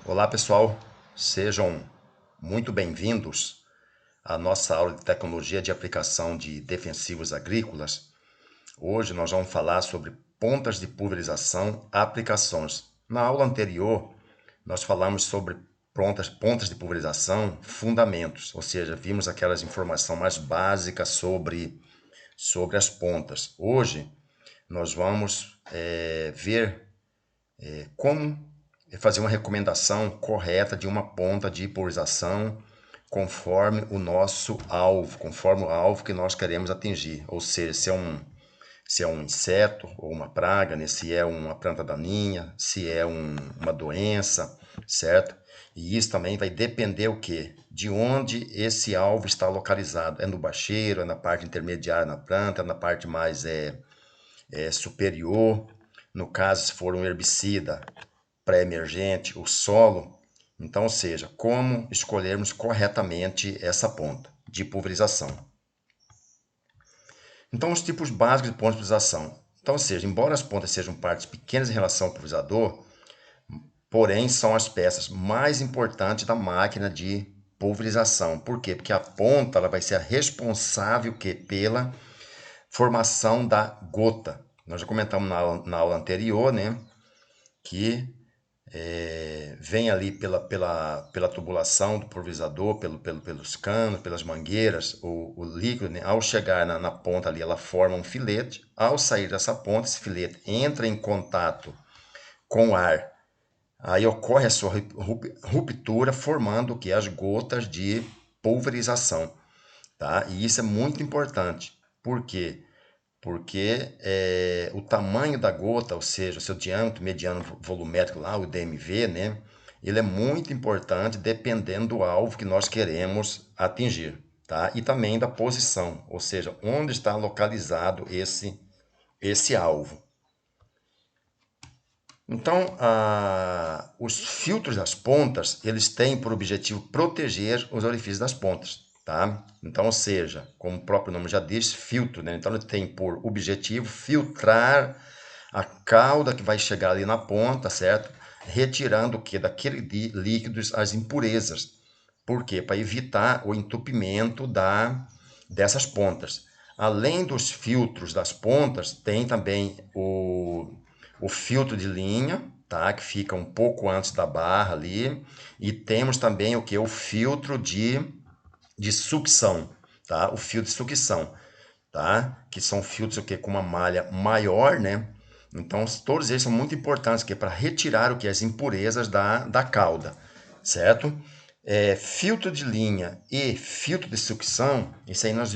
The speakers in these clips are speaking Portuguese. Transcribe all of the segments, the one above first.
Olá pessoal, sejam muito bem-vindos à nossa aula de tecnologia de aplicação de defensivos agrícolas. Hoje nós vamos falar sobre pontas de pulverização, aplicações. Na aula anterior, nós falamos sobre pontas de pulverização, fundamentos, ou seja, vimos aquelas informações mais básicas sobre as pontas. Hoje nós vamos ver como fazer uma recomendação correta de uma ponta de pulverização conforme o nosso alvo, conforme o alvo que nós queremos atingir. Ou seja, se é um inseto ou uma praga, né? Se é uma planta daninha, se é uma doença, certo? E isso também vai depender o quê? De onde esse alvo está localizado. É no bacheiro, é na parte intermediária na planta, é na parte mais superior. No caso, se for um herbicida, pré-emergente, o solo. Então, ou seja, como escolhermos corretamente essa ponta de pulverização. Então, os tipos básicos de pontos de pulverização. Então, ou seja, embora as pontas sejam partes pequenas em relação ao pulverizador, porém são as peças mais importantes da máquina de pulverização. Por quê? Porque a ponta ela vai ser a responsável pela formação da gota. Nós já comentamos na aula anterior, né, que vem ali pela tubulação do pulverizador, pelos canos, pelas mangueiras, o líquido, né? Ao chegar na ponta ali, ela forma um filete. Ao sair dessa ponta, esse filete entra em contato com o ar. Aí ocorre a sua ruptura, formando o que? As gotas de pulverização. Tá? E isso é muito importante. Por quê? Porque o tamanho da gota, ou seja, o seu diâmetro mediano volumétrico lá, o DMV, né? Ele é muito importante dependendo do alvo que nós queremos atingir, tá? E também da posição, ou seja, onde está localizado esse alvo. Então, os filtros das pontas, eles têm por objetivo proteger os orifícios das pontas, tá? Então, ou seja, como o próprio nome já diz, filtro, né? Então, ele tem por objetivo filtrar a cauda que vai chegar ali na ponta, certo? Retirando o que? Daquele líquidos as impurezas. Por quê? Para evitar o entupimento dessas pontas. Além dos filtros das pontas, tem também o filtro de linha, tá? Que fica um pouco antes da barra ali. E temos também o que? O filtro de sucção, tá? O filtro de sucção, tá? Que são filtros o que? Com uma malha maior, né? Então, todos eles são muito importantes para retirar o que? As impurezas da cauda, certo? Filtro de linha e filtro de sucção, isso aí nós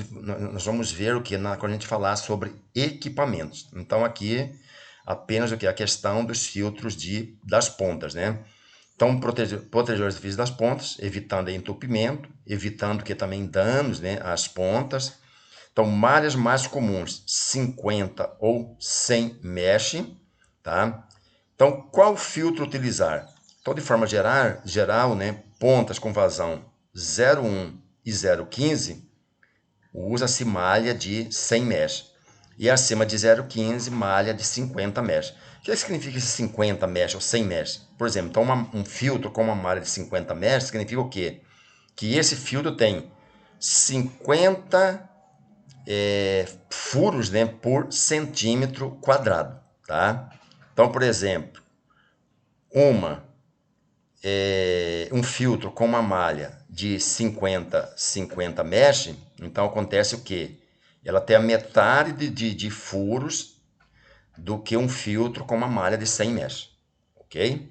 vamos ver o que quando a gente falar sobre equipamentos. Então, aqui apenas o que? A questão dos filtros das pontas, né? Então, proteger os fios das pontas, evitando entupimento, evitando que também danos, né, às pontas. Então, malhas mais comuns, 50 ou 100 mesh, tá? Então, qual filtro utilizar? Então, de forma geral, né, pontas com vazão 0,1 e 0,15, usa-se malha de 100 mesh. E acima de 0,15, malha de 50 mesh. O que significa esse 50 mesh ou 100 mesh? Por exemplo, então um filtro com uma malha de 50 mesh significa o quê? Que esse filtro tem 50 furos, né, por centímetro quadrado, tá? Então, por exemplo, um filtro com uma malha de 50 mesh, então acontece o quê? Ela tem a metade de furos do que um filtro com uma malha de 100 mesh, ok?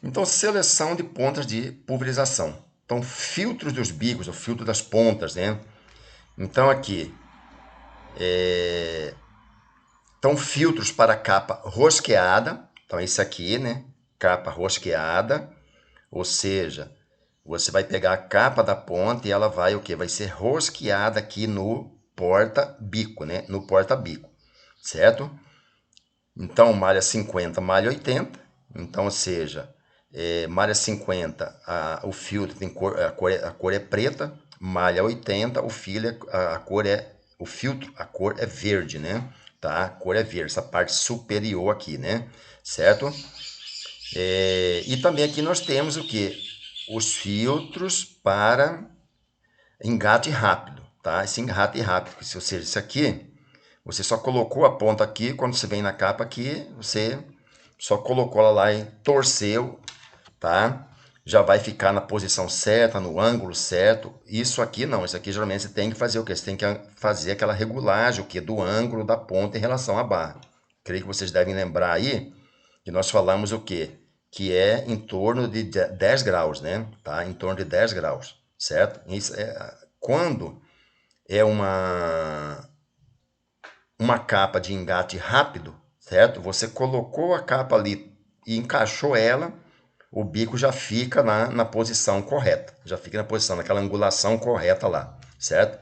Então, seleção de pontas de pulverização. Então, filtros dos bicos, o filtro das pontas, né? Então, aqui, então, filtros para capa rosqueada. Então, esse aqui, né? Capa rosqueada. Ou seja, você vai pegar a capa da ponta e ela vai o quê? Vai ser rosqueada aqui no porta-bico, né? No porta-bico, certo? Então, malha 50, malha 80. Então, ou seja, malha 50, o filtro tem a cor é preta. Malha 80, o filtro, a cor é verde, né? Tá? A cor é verde, essa parte superior aqui, né? Certo? E também aqui nós temos o que? Os filtros para engate rápido, tá? Esse engate rápido, ou seja, isso aqui, você só colocou a ponta aqui, quando você vem na capa aqui, você só colocou ela lá e torceu, tá? Já vai ficar na posição certa, no ângulo certo. Isso aqui não, isso aqui geralmente você tem que fazer o quê? Você tem que fazer aquela regulagem, o quê? Do ângulo da ponta em relação à barra. Creio que vocês devem lembrar aí que nós falamos o quê? Que é em torno de 10 graus, né? Tá? Em torno de 10 graus, certo? Isso quando é uma capa de engate rápido, certo? Você colocou a capa ali e encaixou ela, o bico já fica na posição correta, já fica na posição, naquela angulação correta lá, certo?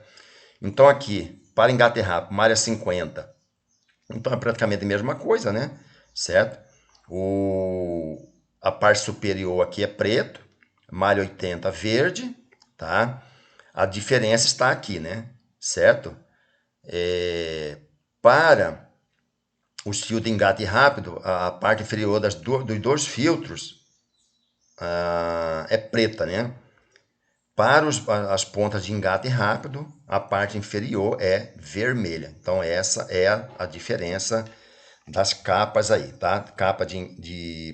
Então aqui, para engate rápido, malha 50, então é praticamente a mesma coisa, né? Certo? A parte superior aqui é preto, malha 80 verde, tá? A diferença está aqui, né? Certo? Para os fios de engate rápido, a parte inferior dos dois filtros é preta, né? Para as pontas de engate rápido, a parte inferior é vermelha. Então, essa é a diferença das capas aí, tá? Capa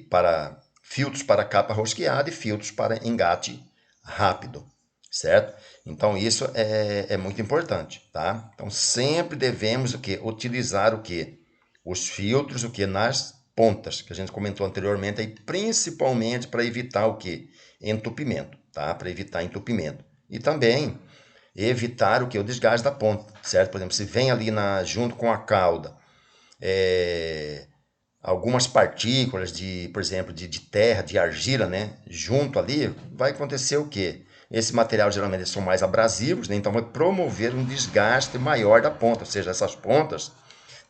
para filtros para capa rosqueada e filtros para engate rápido, certo? Então, isso é muito importante, tá? Então, sempre devemos o quê? Utilizar o quê? Os filtros, o quê? Nas pontas, que a gente comentou anteriormente, aí, principalmente para evitar o quê? Entupimento, tá? Para evitar entupimento. E também evitar o que? O desgaste da ponta, certo? Por exemplo, se vem ali junto com a cauda, algumas partículas por exemplo, de terra, de argila, né? Junto ali, vai acontecer o quê? Esse material geralmente são mais abrasivos, né? Então vai promover um desgaste maior da ponta, ou seja, essas pontas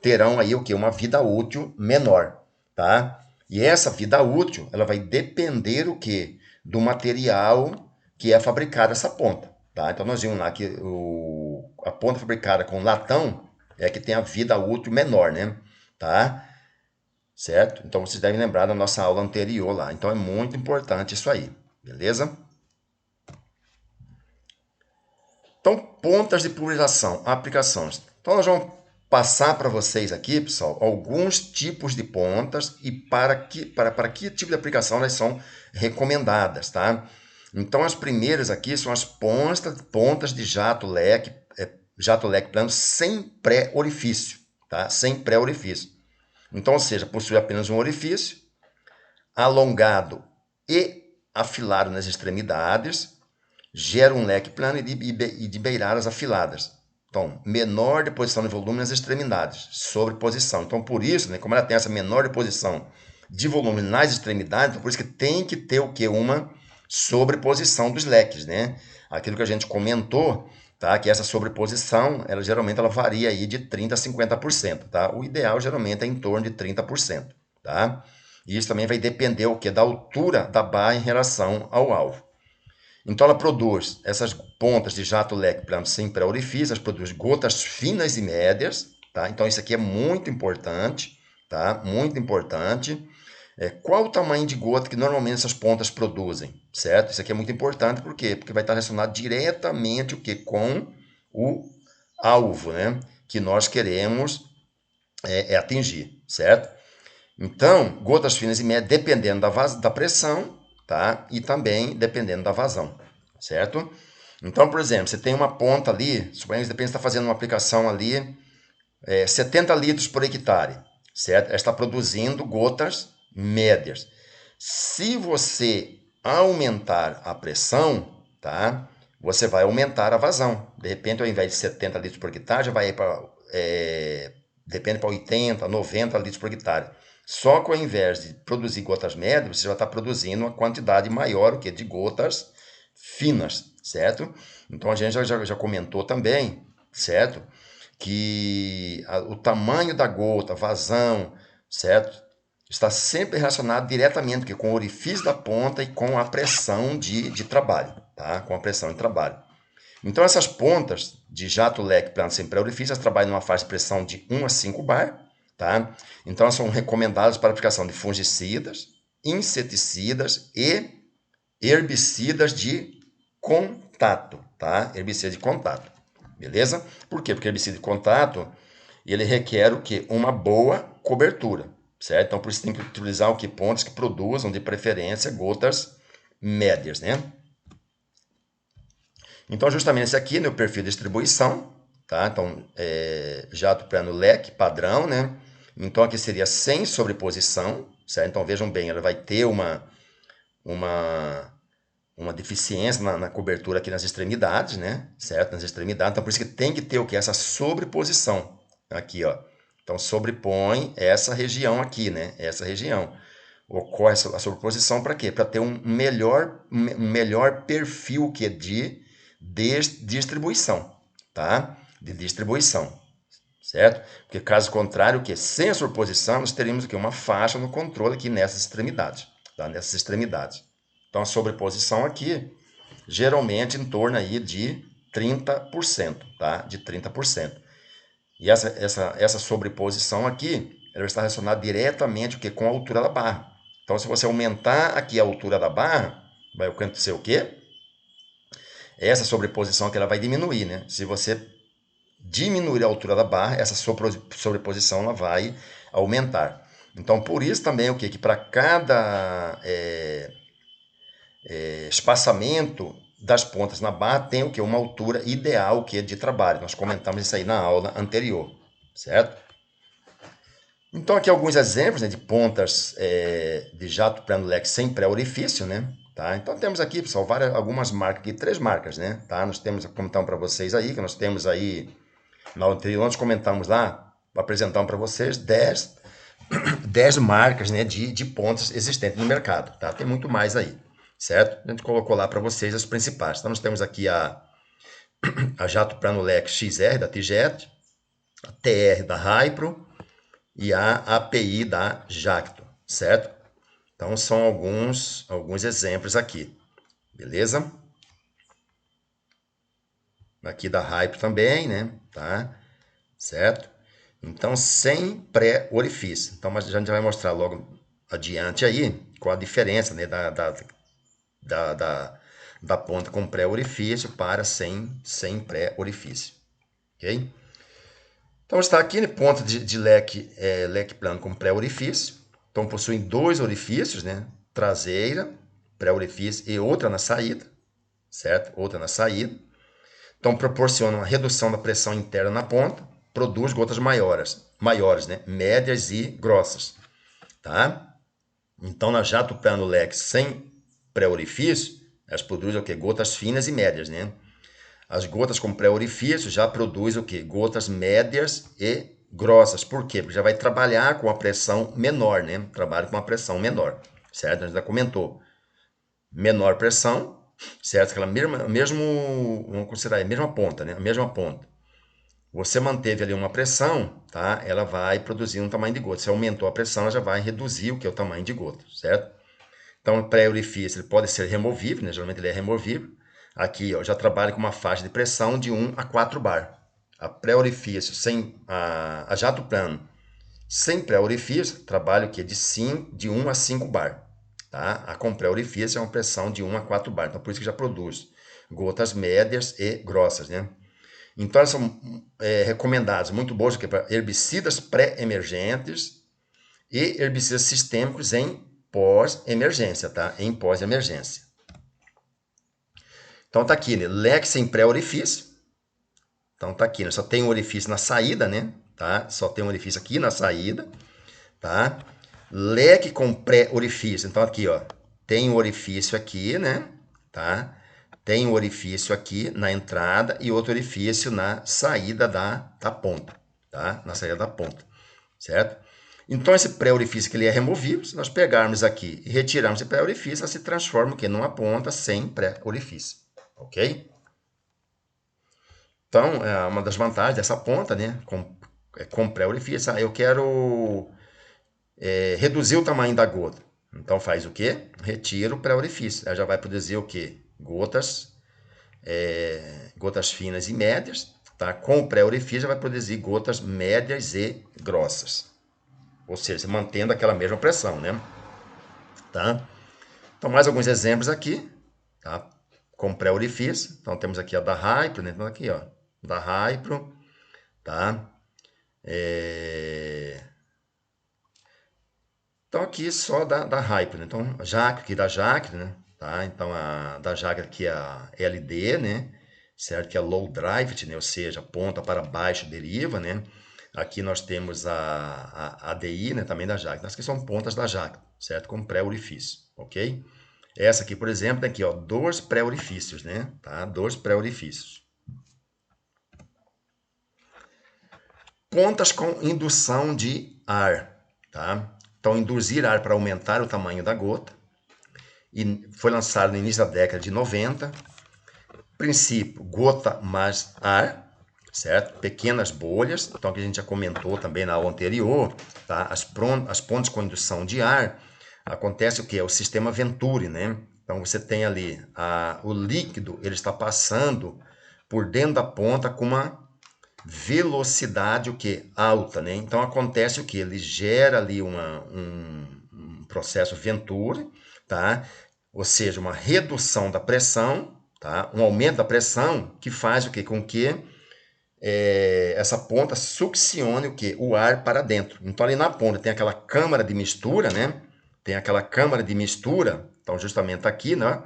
terão aí o quê? Uma vida útil menor, tá? E essa vida útil, ela vai depender o quê? Do material que é fabricada essa ponta, tá? Então nós vimos lá que a ponta fabricada com latão é que tem a vida útil menor, né? Tá? Certo? Então vocês devem lembrar da nossa aula anterior lá. Então é muito importante isso aí, beleza? Então, pontas de pulverização, aplicações. Então nós vamos passar para vocês aqui, pessoal, alguns tipos de pontas e para que tipo de aplicação elas são recomendadas, tá? Então as primeiras aqui são as pontas de jato leque plano sem pré-orifício, tá? Sem pré-orifício. Então, ou seja, possui apenas um orifício, alongado e afilado nas extremidades, gera um leque plano e de beiradas afiladas. Então, menor deposição de volume nas extremidades, sobreposição. Então, por isso, né, como ela tem essa menor deposição de volume nas extremidades, então por isso que tem que ter o quê? Uma sobreposição dos leques, né? Aquilo que a gente comentou, tá? Que essa sobreposição, geralmente ela varia aí de 30% a 50%, tá? O ideal geralmente é em torno de 30%, tá? E isso também vai depender o quê? Da altura da barra em relação ao alvo. Então ela produz essas pontas de jato leque plano sem pré-orifício, ela produz gotas finas e médias, tá? Então isso aqui é muito importante, tá? Muito importante. Qual o tamanho de gota que normalmente essas pontas produzem, certo? Isso aqui é muito importante, por quê? Porque vai estar relacionado diretamente o que? Com o alvo, né? Que nós queremos atingir, certo? Então, gotas finas e médias, dependendo da pressão, tá? E também dependendo da vazão, certo? Então, por exemplo, você tem uma ponta ali, suponhamos que você está fazendo uma aplicação ali, 70 litros por hectare, certo? Ela está produzindo gotas médias. Se você aumentar a pressão, tá? Você vai aumentar a vazão. De repente, ao invés de 70 litros por hectare, já vai para, depende para 80, 90 litros por hectare. Só que ao invés de produzir gotas médias, você vai estar produzindo uma quantidade maior de gotas finas, certo? Então a gente já comentou também, certo? Que o tamanho da gota, vazão, certo? Está sempre relacionado diretamente com o orifício da ponta e com a pressão de trabalho, tá? Com a pressão de trabalho. Então essas pontas de jato leque plano sem pré-orifício, elas trabalham numa faixa de pressão de 1 a 5 bar, tá? Então elas são recomendadas para aplicação de fungicidas inseticidas e herbicidas de contato, tá? Herbicida de contato, beleza? Por quê? Porque herbicida de contato, ele requer o quê? Uma boa cobertura, certo? Então, por isso tem que utilizar o que? Pontos que produzam, de preferência, gotas médias, né? Então, justamente esse aqui, né, o perfil de distribuição, tá? Então, jato plano leque padrão, né? Então, aqui seria sem sobreposição, certo? Então, vejam bem, ela vai ter uma deficiência na cobertura aqui nas extremidades, né? Certo? Nas extremidades. Então, por isso que tem que ter o que? Essa sobreposição. Aqui, ó. Então, sobrepõe essa região aqui, né? Essa região. Ocorre a sobreposição para quê? Para ter um melhor perfil que de distribuição, tá? De distribuição, certo? Porque caso contrário, o que? Sem a sobreposição, nós teríamos o que? Uma faixa no controle aqui nessas extremidades, tá? Nessas extremidades. Então, a sobreposição aqui, geralmente em torno aí de 30%, tá? De 30%. E essa sobreposição aqui, ela está relacionada diretamente o quê? Com a altura da barra. Então, se você aumentar aqui a altura da barra, vai acontecer o quê? Essa sobreposição aqui ela vai diminuir, né? Se você diminuir a altura da barra, essa sobreposição ela vai aumentar. Então, por isso também o quê? Que para cada espaçamento das pontas na barra tem o que? Uma altura ideal que é de trabalho. Nós comentamos isso aí na aula anterior, certo? Então, aqui alguns exemplos, né, de pontas de jato plano leque sem pré-orifício, né? Tá? Então, temos aqui, pessoal, algumas marcas aqui, 3 marcas, né? Tá? Nós temos, comentamos para vocês aí, que nós temos aí, na aula anterior, nós comentamos lá, apresentamos para vocês 10 marcas, né, de pontas existentes no mercado, tá? Tem muito mais aí, certo? A gente colocou lá para vocês as principais. Então, nós temos aqui a jato plano leque XR da Tijet, a TR da Hypro, e a API da Jacto, certo? Então, são alguns exemplos aqui, beleza? Aqui da Hype também, né? Tá? Certo? Então, sem pré-orifício. Então, a gente vai mostrar logo adiante aí qual a diferença, né, da ponta com pré-orifício para sem pré-orifício, ok? Então, está aqui, né, ponta de leque plano com pré-orifício. Então, possuem 2 orifícios, né? Traseira, pré-orifício e outra na saída, certo? Outra na saída. Então, proporciona uma redução da pressão interna na ponta, produz gotas maiores, né? Médias e grossas, tá? Então, na jato plano leque sem pré-orifício, elas produzem o quê? Gotas finas e médias, né? As gotas com pré-orifício já produzem o quê? Gotas médias e grossas. Por quê? Porque já vai trabalhar com a pressão menor, né? Trabalha com uma pressão menor, certo? A gente já comentou. Menor pressão, certo? Aquela vamos considerar a mesma ponta, né? A mesma ponta. Você manteve ali uma pressão, tá? Ela vai produzir um tamanho de gota. Se aumentou a pressão, ela já vai reduzir o que é o tamanho de gota, certo? Então, o pré-orifício ele pode ser removível, né? Geralmente ele é removível. Aqui, ó, já trabalha com uma faixa de pressão de 1 a 4 bar. A pré-orifício sem a jato plano sem pré-orifício trabalha o que? De 1 a 5 bar. Tá? A com pré-orifício é uma pressão de 1 a 4 bar. Então, por isso que já produz gotas médias e grossas, né? Então, elas são recomendadas, muito boas para herbicidas pré-emergentes e herbicidas sistêmicos em pós-emergência, tá? Em pós-emergência. Então, tá aqui, né? Leque sem pré-orifício. Então, tá aqui, né? Só tem um orifício na saída, né? Tá? Só tem um orifício aqui na saída, tá? Leque com pré-orifício. Então, aqui, ó, tem um orifício aqui, né? Tá? Tem um orifício aqui na entrada e outro orifício na saída da ponta, tá? Na saída da ponta, certo? Então, esse pré-orifício que ele é removível, se nós pegarmos aqui e retirarmos esse pré-orifício, ela se transforma o quê? Numa ponta sem pré-orifício, ok? Então, é uma das vantagens dessa ponta, né? Com pré-orifício, eu quero reduzir o tamanho da gota. Então, faz o quê? Retira o pré-orifício. Ela já vai produzir o quê? Gotas finas e médias, tá? Com o pré-orifício vai produzir gotas médias e grossas. Ou seja, mantendo aquela mesma pressão, né? tá? Então, mais alguns exemplos aqui, tá? Com pré-orifício. Então, temos aqui a da Hypro, né? Então, aqui, ó, da Hypro, tá? Então, aqui só da Hypro, né? Então, Jacre, aqui da Jacre, né? Tá? Então, a da Jacre aqui é a LD, né? Certo? Que é low drive, né? Ou seja, ponta para baixo deriva, né? Aqui nós temos a ADI, né? Também da Jacre. Então, aqui são pontas da Jacre, certo? Com pré-orifício, ok? Essa aqui, por exemplo, tem aqui, ó, 2 pré-orifícios, né? Tá? 2 pré-orifícios. Pontas com indução de ar, tá? Então, induzir ar para aumentar o tamanho da gota. E foi lançado no início da década de 90. Princípio, gota mais ar, certo? Pequenas bolhas, então que a gente já comentou também na aula anterior, tá? As pontes com indução de ar, acontece o que? O sistema Venturi, né? Então você tem ali o líquido, ele está passando por dentro da ponta com uma velocidade o que? Alta, né? Então acontece o que? Ele gera ali um processo Venturi, tá? Ou seja, uma redução da pressão, tá? Um aumento da pressão que faz o que? Com que essa ponta succione o que? O ar para dentro. Então ali na ponta tem aquela câmara de mistura, né? Tem aquela câmara de mistura, então justamente aqui, né?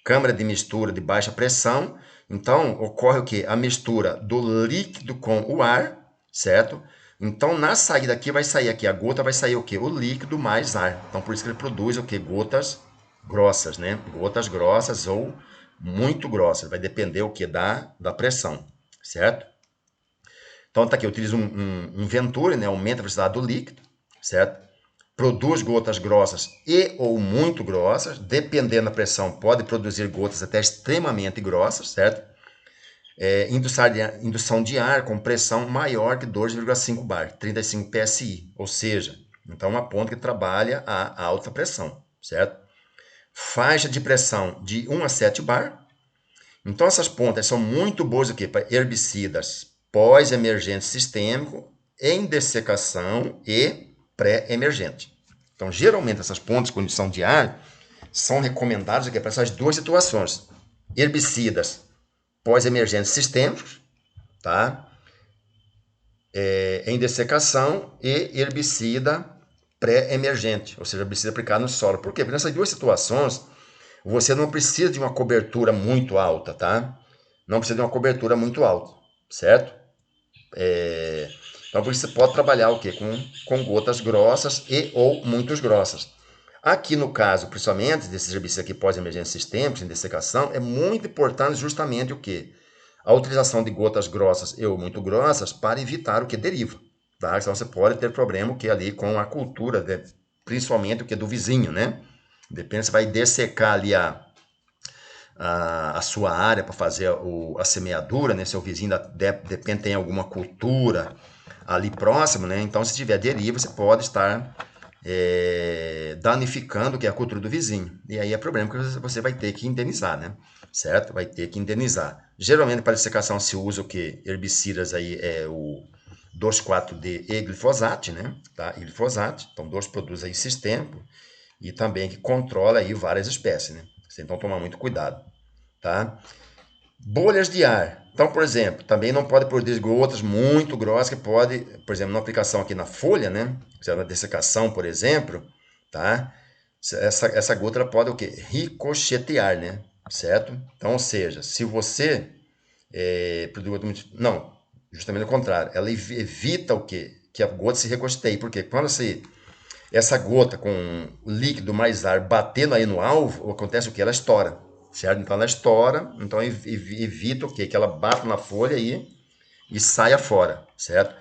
Câmara de mistura de baixa pressão. Então ocorre o que? A mistura do líquido com o ar, certo? Então na saída aqui vai sair aqui a gota, vai sair o que? O líquido mais ar. Então por isso que ele produz o que? Gotas grossas, né? Gotas grossas ou muito grossas, vai depender o que? Da pressão, certo? Então tá aqui, eu utilizo um Venturi, né? Aumenta a velocidade do líquido, certo? Produz gotas grossas e ou muito grossas, dependendo da pressão, pode produzir gotas até extremamente grossas, certo? Indução de ar com pressão maior que 2,5 bar, 35 psi, ou seja, então uma ponta que trabalha a alta pressão, certo? Faixa de pressão de 1 a 7 bar. Então essas pontas são muito boas aqui para herbicidas pós-emergente sistêmico, em dessecação e pré-emergente. Então, geralmente, essas pontes com indução de ar são recomendadas aqui para essas duas situações. Herbicidas pós-emergentes sistêmicos, tá? Em dessecação e herbicida pré-emergente, ou seja, herbicida aplicado no solo. Por quê? Porque nessas duas situações, você não precisa de uma cobertura muito alta, tá? Não precisa de uma cobertura muito alta, certo? Então, por isso você pode trabalhar o quê? Com gotas grossas e ou muito grossas. Aqui no caso, principalmente desses herbicidas aqui pós-emergência sistêmicos, em dessecação, é muito importante justamente o quê? A utilização de gotas grossas e ou muito grossas para evitar o que deriva. Tá? Então você pode ter problema o que ali com a cultura, né? Principalmente o que do vizinho, né? Depende, você vai dessecar ali a sua área para fazer a semeadura, né? Seu vizinho depende tem alguma cultura ali próximo, né? Então se tiver deriva, você pode estar danificando que é a cultura do vizinho. E aí é problema que você vai ter que indenizar, né? Certo? Vai ter que indenizar. Geralmente para dessecação se usa o que? Herbicidas aí é o 2,4-D e glifosato, né? Tá? E glifosato, então dois produtos aí sistêmicos e também que controla aí várias espécies, né? Você então tomar muito cuidado, tá? Bolhas de ar. Então, por exemplo, também não pode produzir gotas muito grossas que pode, por exemplo, na aplicação aqui na folha, né? Na dessecação, por exemplo, tá? Essa gota ela pode o quê? Ricochetear, né? Certo? Então, ou seja, se você produz não, justamente o contrário, ela evita o quê? Que a gota se ricocheteie, porque quando essa gota com o líquido mais ar batendo aí no alvo, acontece o que? Ela estoura, certo? Então ela estoura, então evita o quê? Que ela bata na folha aí e saia fora, certo?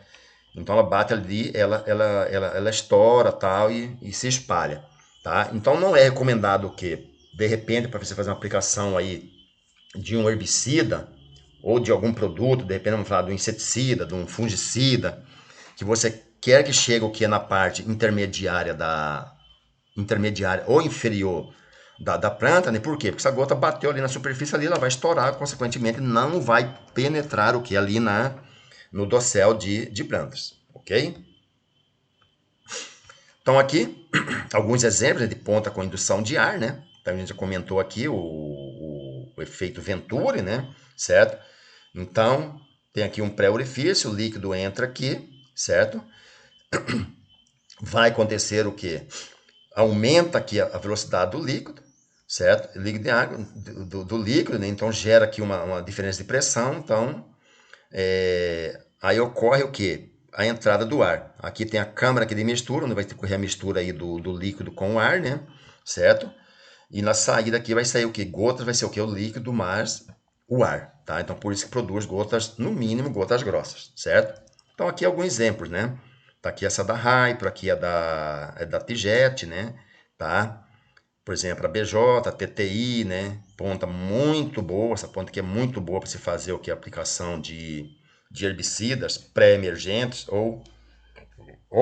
Então ela bate ali, ela estoura tal e se espalha, tá? Então não é recomendado o quê? De repente, para você fazer uma aplicação aí de um herbicida ou de algum produto, de repente vamos falar de um inseticida, de um fungicida, que você quer que chegue o que na parte intermediária ou inferior da planta, né? Por quê? Porque essa gota bateu ali na superfície ali, ela vai estourar, consequentemente não vai penetrar o que ali no dossel de plantas, ok? Então aqui, alguns exemplos de ponta com indução de ar, né? Então a gente já comentou aqui o efeito Venturi, né? Certo? Então, tem aqui um pré-orifício, o líquido entra aqui, certo? Vai acontecer o quê? Aumenta aqui a velocidade do líquido, certo? Líquido de água, do líquido, né? Então gera aqui uma diferença de pressão, então aí ocorre o quê? A entrada do ar. Aqui tem a câmara aqui de mistura, onde vai ocorrer a mistura aí do líquido com o ar, né? Certo? E na saída aqui vai sair o quê? Gotas vai ser o quê? O líquido mais o ar, tá? Então por isso que produz gotas, no mínimo, gotas grossas, certo? Então aqui alguns exemplos, né? Tá aqui essa da Hypro, aqui é da Tijet, né? Tá? Por exemplo, a BJ, a TTI, né? Ponta muito boa, essa ponta aqui é muito boa para se fazer o que? A aplicação de herbicidas pré-emergentes ou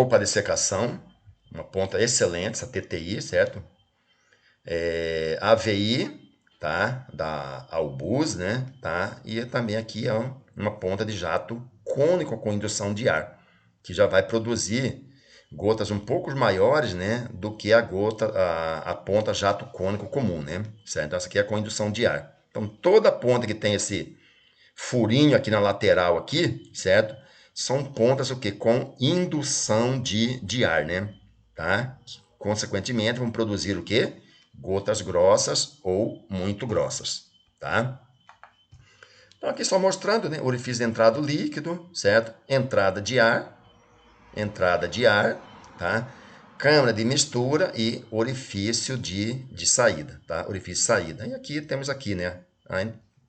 para dessecação. Uma ponta excelente, essa TTI, certo? AVI, tá? Da Albus, né? Tá? E também aqui é uma ponta de jato cônico com indução de ar, que já vai produzir gotas um pouco maiores, né, do que a ponta jato cônico comum, né? Certo? Então essa aqui é com indução de ar. Então toda ponta que tem esse furinho aqui na lateral aqui, certo? São pontas o que com indução de ar, né? Tá? Consequentemente, vão produzir o quê? Gotas grossas ou muito grossas, tá? Então aqui só mostrando, né? Orifício de entrada líquido, certo? Entrada de ar, tá? Câmara de mistura e orifício de saída, tá? Orifício de saída. E aqui temos aqui, né?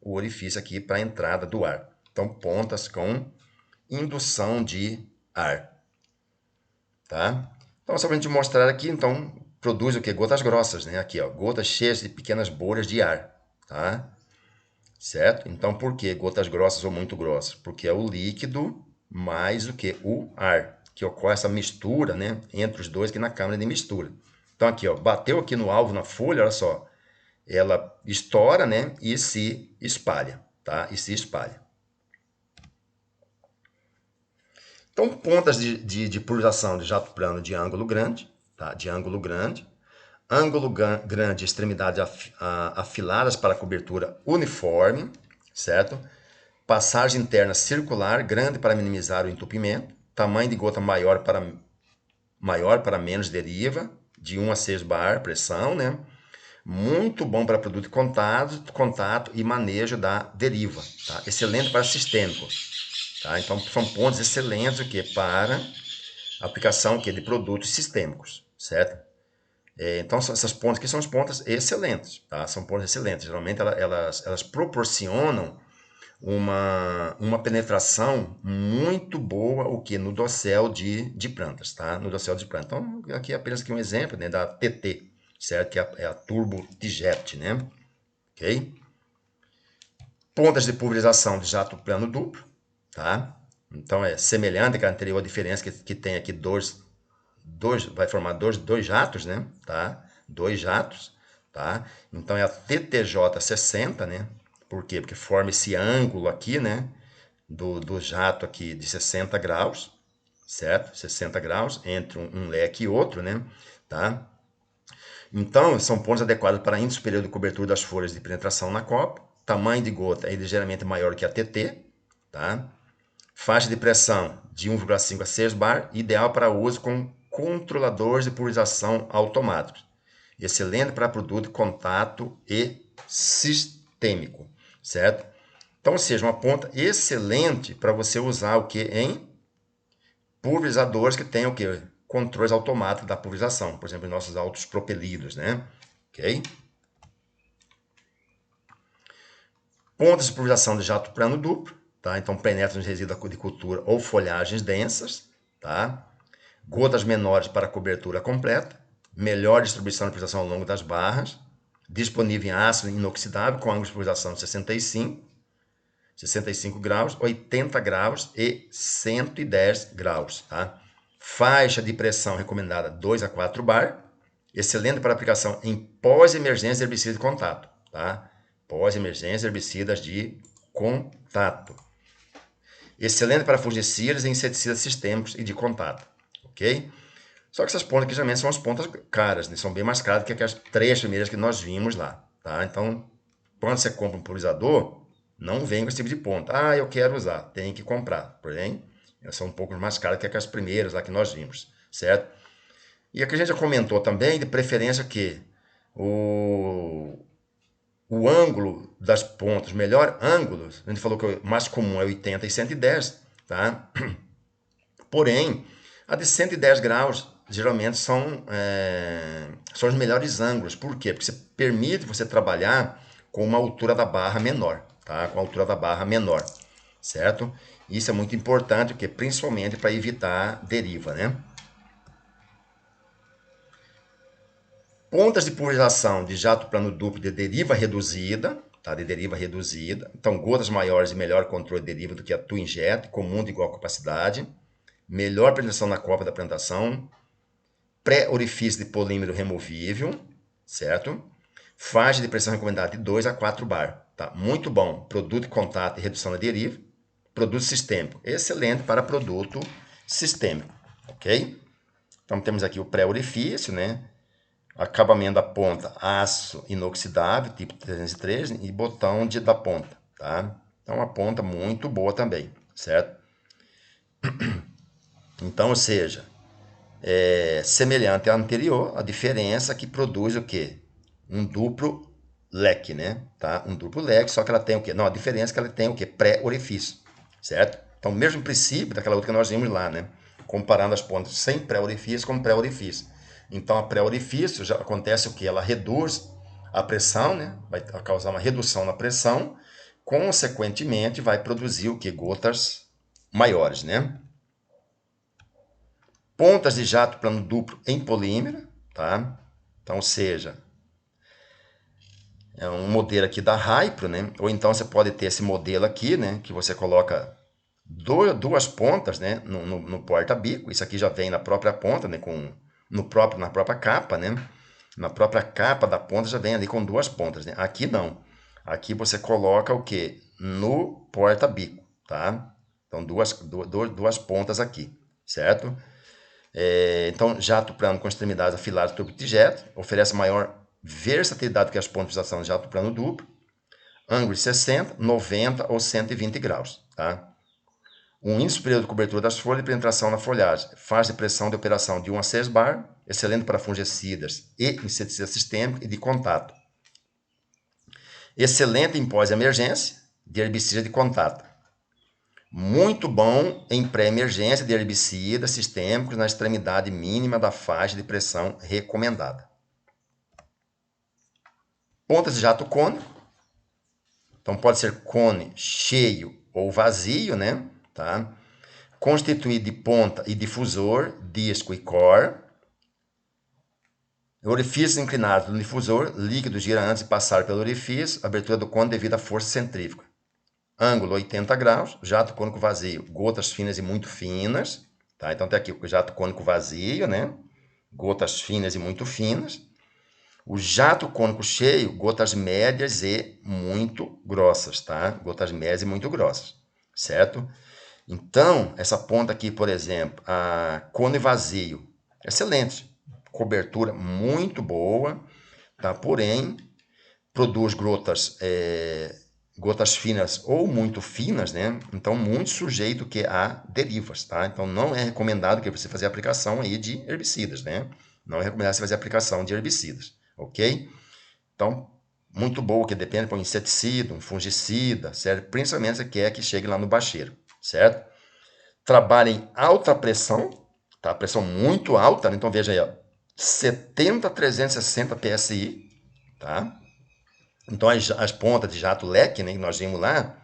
O orifício aqui para a entrada do ar. Então, pontas com indução de ar, tá? Então, só para a gente mostrar aqui, então, produz o que? Gotas grossas, né? Aqui, ó, gotas cheias de pequenas bolhas de ar, tá? Certo? Então, por que gotas grossas ou muito grossas? Porque é o líquido mais o que? O ar, que ocorre essa mistura, né? Entre os dois aqui na câmara de mistura. Então, aqui, ó, bateu aqui no alvo, na folha, olha só, ela estoura, né? E se espalha, tá? E se espalha. Então, pontas de pulsação de jato plano de ângulo grande, tá? De ângulo grande. Ângulo grande, extremidades afiladas para cobertura uniforme, certo? Passagem interna circular, grande para minimizar o entupimento. Tamanho de gota maior para menos deriva, de 1 a 6 bar, pressão, né? Muito bom para produto de contato e manejo da deriva, tá? Excelente para sistêmico, tá? Então, são pontos excelentes o quê? Para aplicação o quê? De produtos sistêmicos, certo? Então, essas pontas aqui são as pontas excelentes, tá? São pontas excelentes. Geralmente, elas proporcionam uma penetração muito boa o que no dossel de plantas, tá? No dossel de plantas. Então, aqui é apenas aqui um exemplo, né, da TT, certo? Que é a Turbo Tijet, né? Ok? Pontas de pulverização de jato plano duplo, tá? Então, é semelhante à anterior, a diferença que tem aqui vai formar dois jatos, né? Tá? Dois jatos, tá? Então é a TTJ 60, né? Por quê? Porque forma esse ângulo aqui, né? Do jato aqui de 60 graus, certo? 60 graus entre um leque e outro, né? Tá? Então, são pontos adequados para índice superior de cobertura das folhas de penetração na copa. Tamanho de gota é ligeiramente maior que a TT, tá? Faixa de pressão de 1,5 a 6 bar, ideal para uso com controladores de pulverização automáticos. Excelente para produto de contato e sistêmico, certo? Então, ou seja, uma ponta excelente para você usar o que em pulverizadores que tenham o que? Controles automáticos da pulverização, por exemplo, em nossos autos propelidos, né? Ok? Pontas de pulverização de jato plano duplo, tá? Então penetra nos resíduos de cultura ou folhagens densas, tá? Gotas menores para cobertura completa, melhor distribuição de pulverização ao longo das barras, disponível em ácido inoxidável com ângulo de pulverização de 65 graus, 80 graus e 110 graus, tá? Faixa de pressão recomendada 2 a 4 bar, excelente para aplicação em pós-emergência de herbicidas de contato, tá? Pós-emergência herbicidas de contato. Excelente para fungicidas e inseticidas sistêmicos e de contato, ok? Só que essas pontas aqui geralmente são as pontas caras, né? São bem mais caras do que aquelas 3 primeiras que nós vimos lá, tá? Então, quando você compra um pulverizador, não vem com esse tipo de ponta. Ah, eu quero usar, tem que comprar. Porém, elas são um pouco mais caras que aquelas primeiras lá que nós vimos, certo? E aqui a gente já comentou também, de preferência, que o ângulo das pontas, o melhor ângulo, a gente falou que o mais comum é 80 e 110, tá? Porém, a de 110 graus geralmente são os melhores ângulos. Por quê? Porque você permite você trabalhar com uma altura da barra menor, tá? Com a altura da barra menor, certo? Isso é muito importante, porque principalmente para evitar deriva, né? Pontas de pulverização de jato plano duplo de deriva reduzida, tá? De deriva reduzida. Então, gotas maiores e melhor controle de deriva do que a tua injeta, comum de igual capacidade. Melhor penetração na copa da plantação. Pré-orifício de polímero removível, certo? Faixa de pressão recomendada de 2 a 4 bar. Tá? Muito bom. Produto de contato e redução da deriva. Produto sistêmico. Excelente para produto sistêmico. Ok? Então temos aqui o pré-orifício, né? Acabamento da ponta, aço inoxidável, tipo 303, e botão da ponta, tá? Então, uma ponta muito boa também, certo? Então, ou seja, semelhante à anterior, a diferença é que produz o quê? Um duplo leque, né? Tá? Um duplo leque, só que ela tem o quê? Não, a diferença é que ela tem o quê? Pré-orifício, certo? Então, o mesmo princípio daquela outra que nós vimos lá, né? Comparando as pontas sem pré-orifício com pré-orifício. Então, a pré-orifício já acontece o quê? Ela reduz a pressão, né? Vai causar uma redução na pressão, consequentemente vai produzir o quê? Gotas maiores, né? Pontas de jato plano duplo em polímero, tá? Então, ou seja, é um modelo aqui da Hypro, né? Ou então você pode ter esse modelo aqui, né? Que você coloca duas pontas, né? No porta-bico. Isso aqui já vem na própria ponta, né? Na própria capa, né? Na própria capa da ponta já vem ali com duas pontas, né? Aqui não. Aqui você coloca o quê? No porta-bico, tá? Então, duas pontas aqui, certo? Então, jato plano com extremidades afiladas turbo de jet, oferece maior versatilidade que as pontas de ação de jato plano duplo, ângulo de 60, 90 ou 120 graus. Tá? Um índice superior de cobertura das folhas e penetração na folhagem, faixa de pressão de operação de 1 a 6 bar, excelente para fungicidas e inseticidas sistêmicos e de contato. Excelente em pós-emergência de herbicida de contato. Muito bom em pré-emergência de herbicidas sistêmicos na extremidade mínima da faixa de pressão recomendada. Pontas de jato cônico. Então pode ser cone cheio ou vazio, né? Tá? Constituído de ponta e difusor, disco e core. Orifícios inclinados do difusor, líquido gira antes de passar pelo orifício, abertura do cone devido à força centrífuga. Ângulo 80 graus, jato cônico vazio, gotas finas e muito finas. Tá? Então tem aqui o jato cônico vazio, né? Gotas finas e muito finas. O jato cônico cheio, gotas médias e muito grossas, tá? Gotas médias e muito grossas, certo? Então, essa ponta aqui, por exemplo, a cone vazio, excelente. Cobertura muito boa, tá? Porém, produz gotas finas ou muito finas, né? Então, muito sujeito que a derivas, tá? Então, não é recomendado que você fazer aplicação aí de herbicidas, né? Não é recomendado você fazer aplicação de herbicidas, ok? Então, muito boa, que depende de um inseticida, um fungicida, certo? Principalmente se você quer que chegue lá no bacheiro, certo? Trabalha em alta pressão, tá? Pressão muito alta, né? Então veja aí, ó, 70 a 360 PSI, tá? Então as pontas de jato leque, né, que nós vimos lá,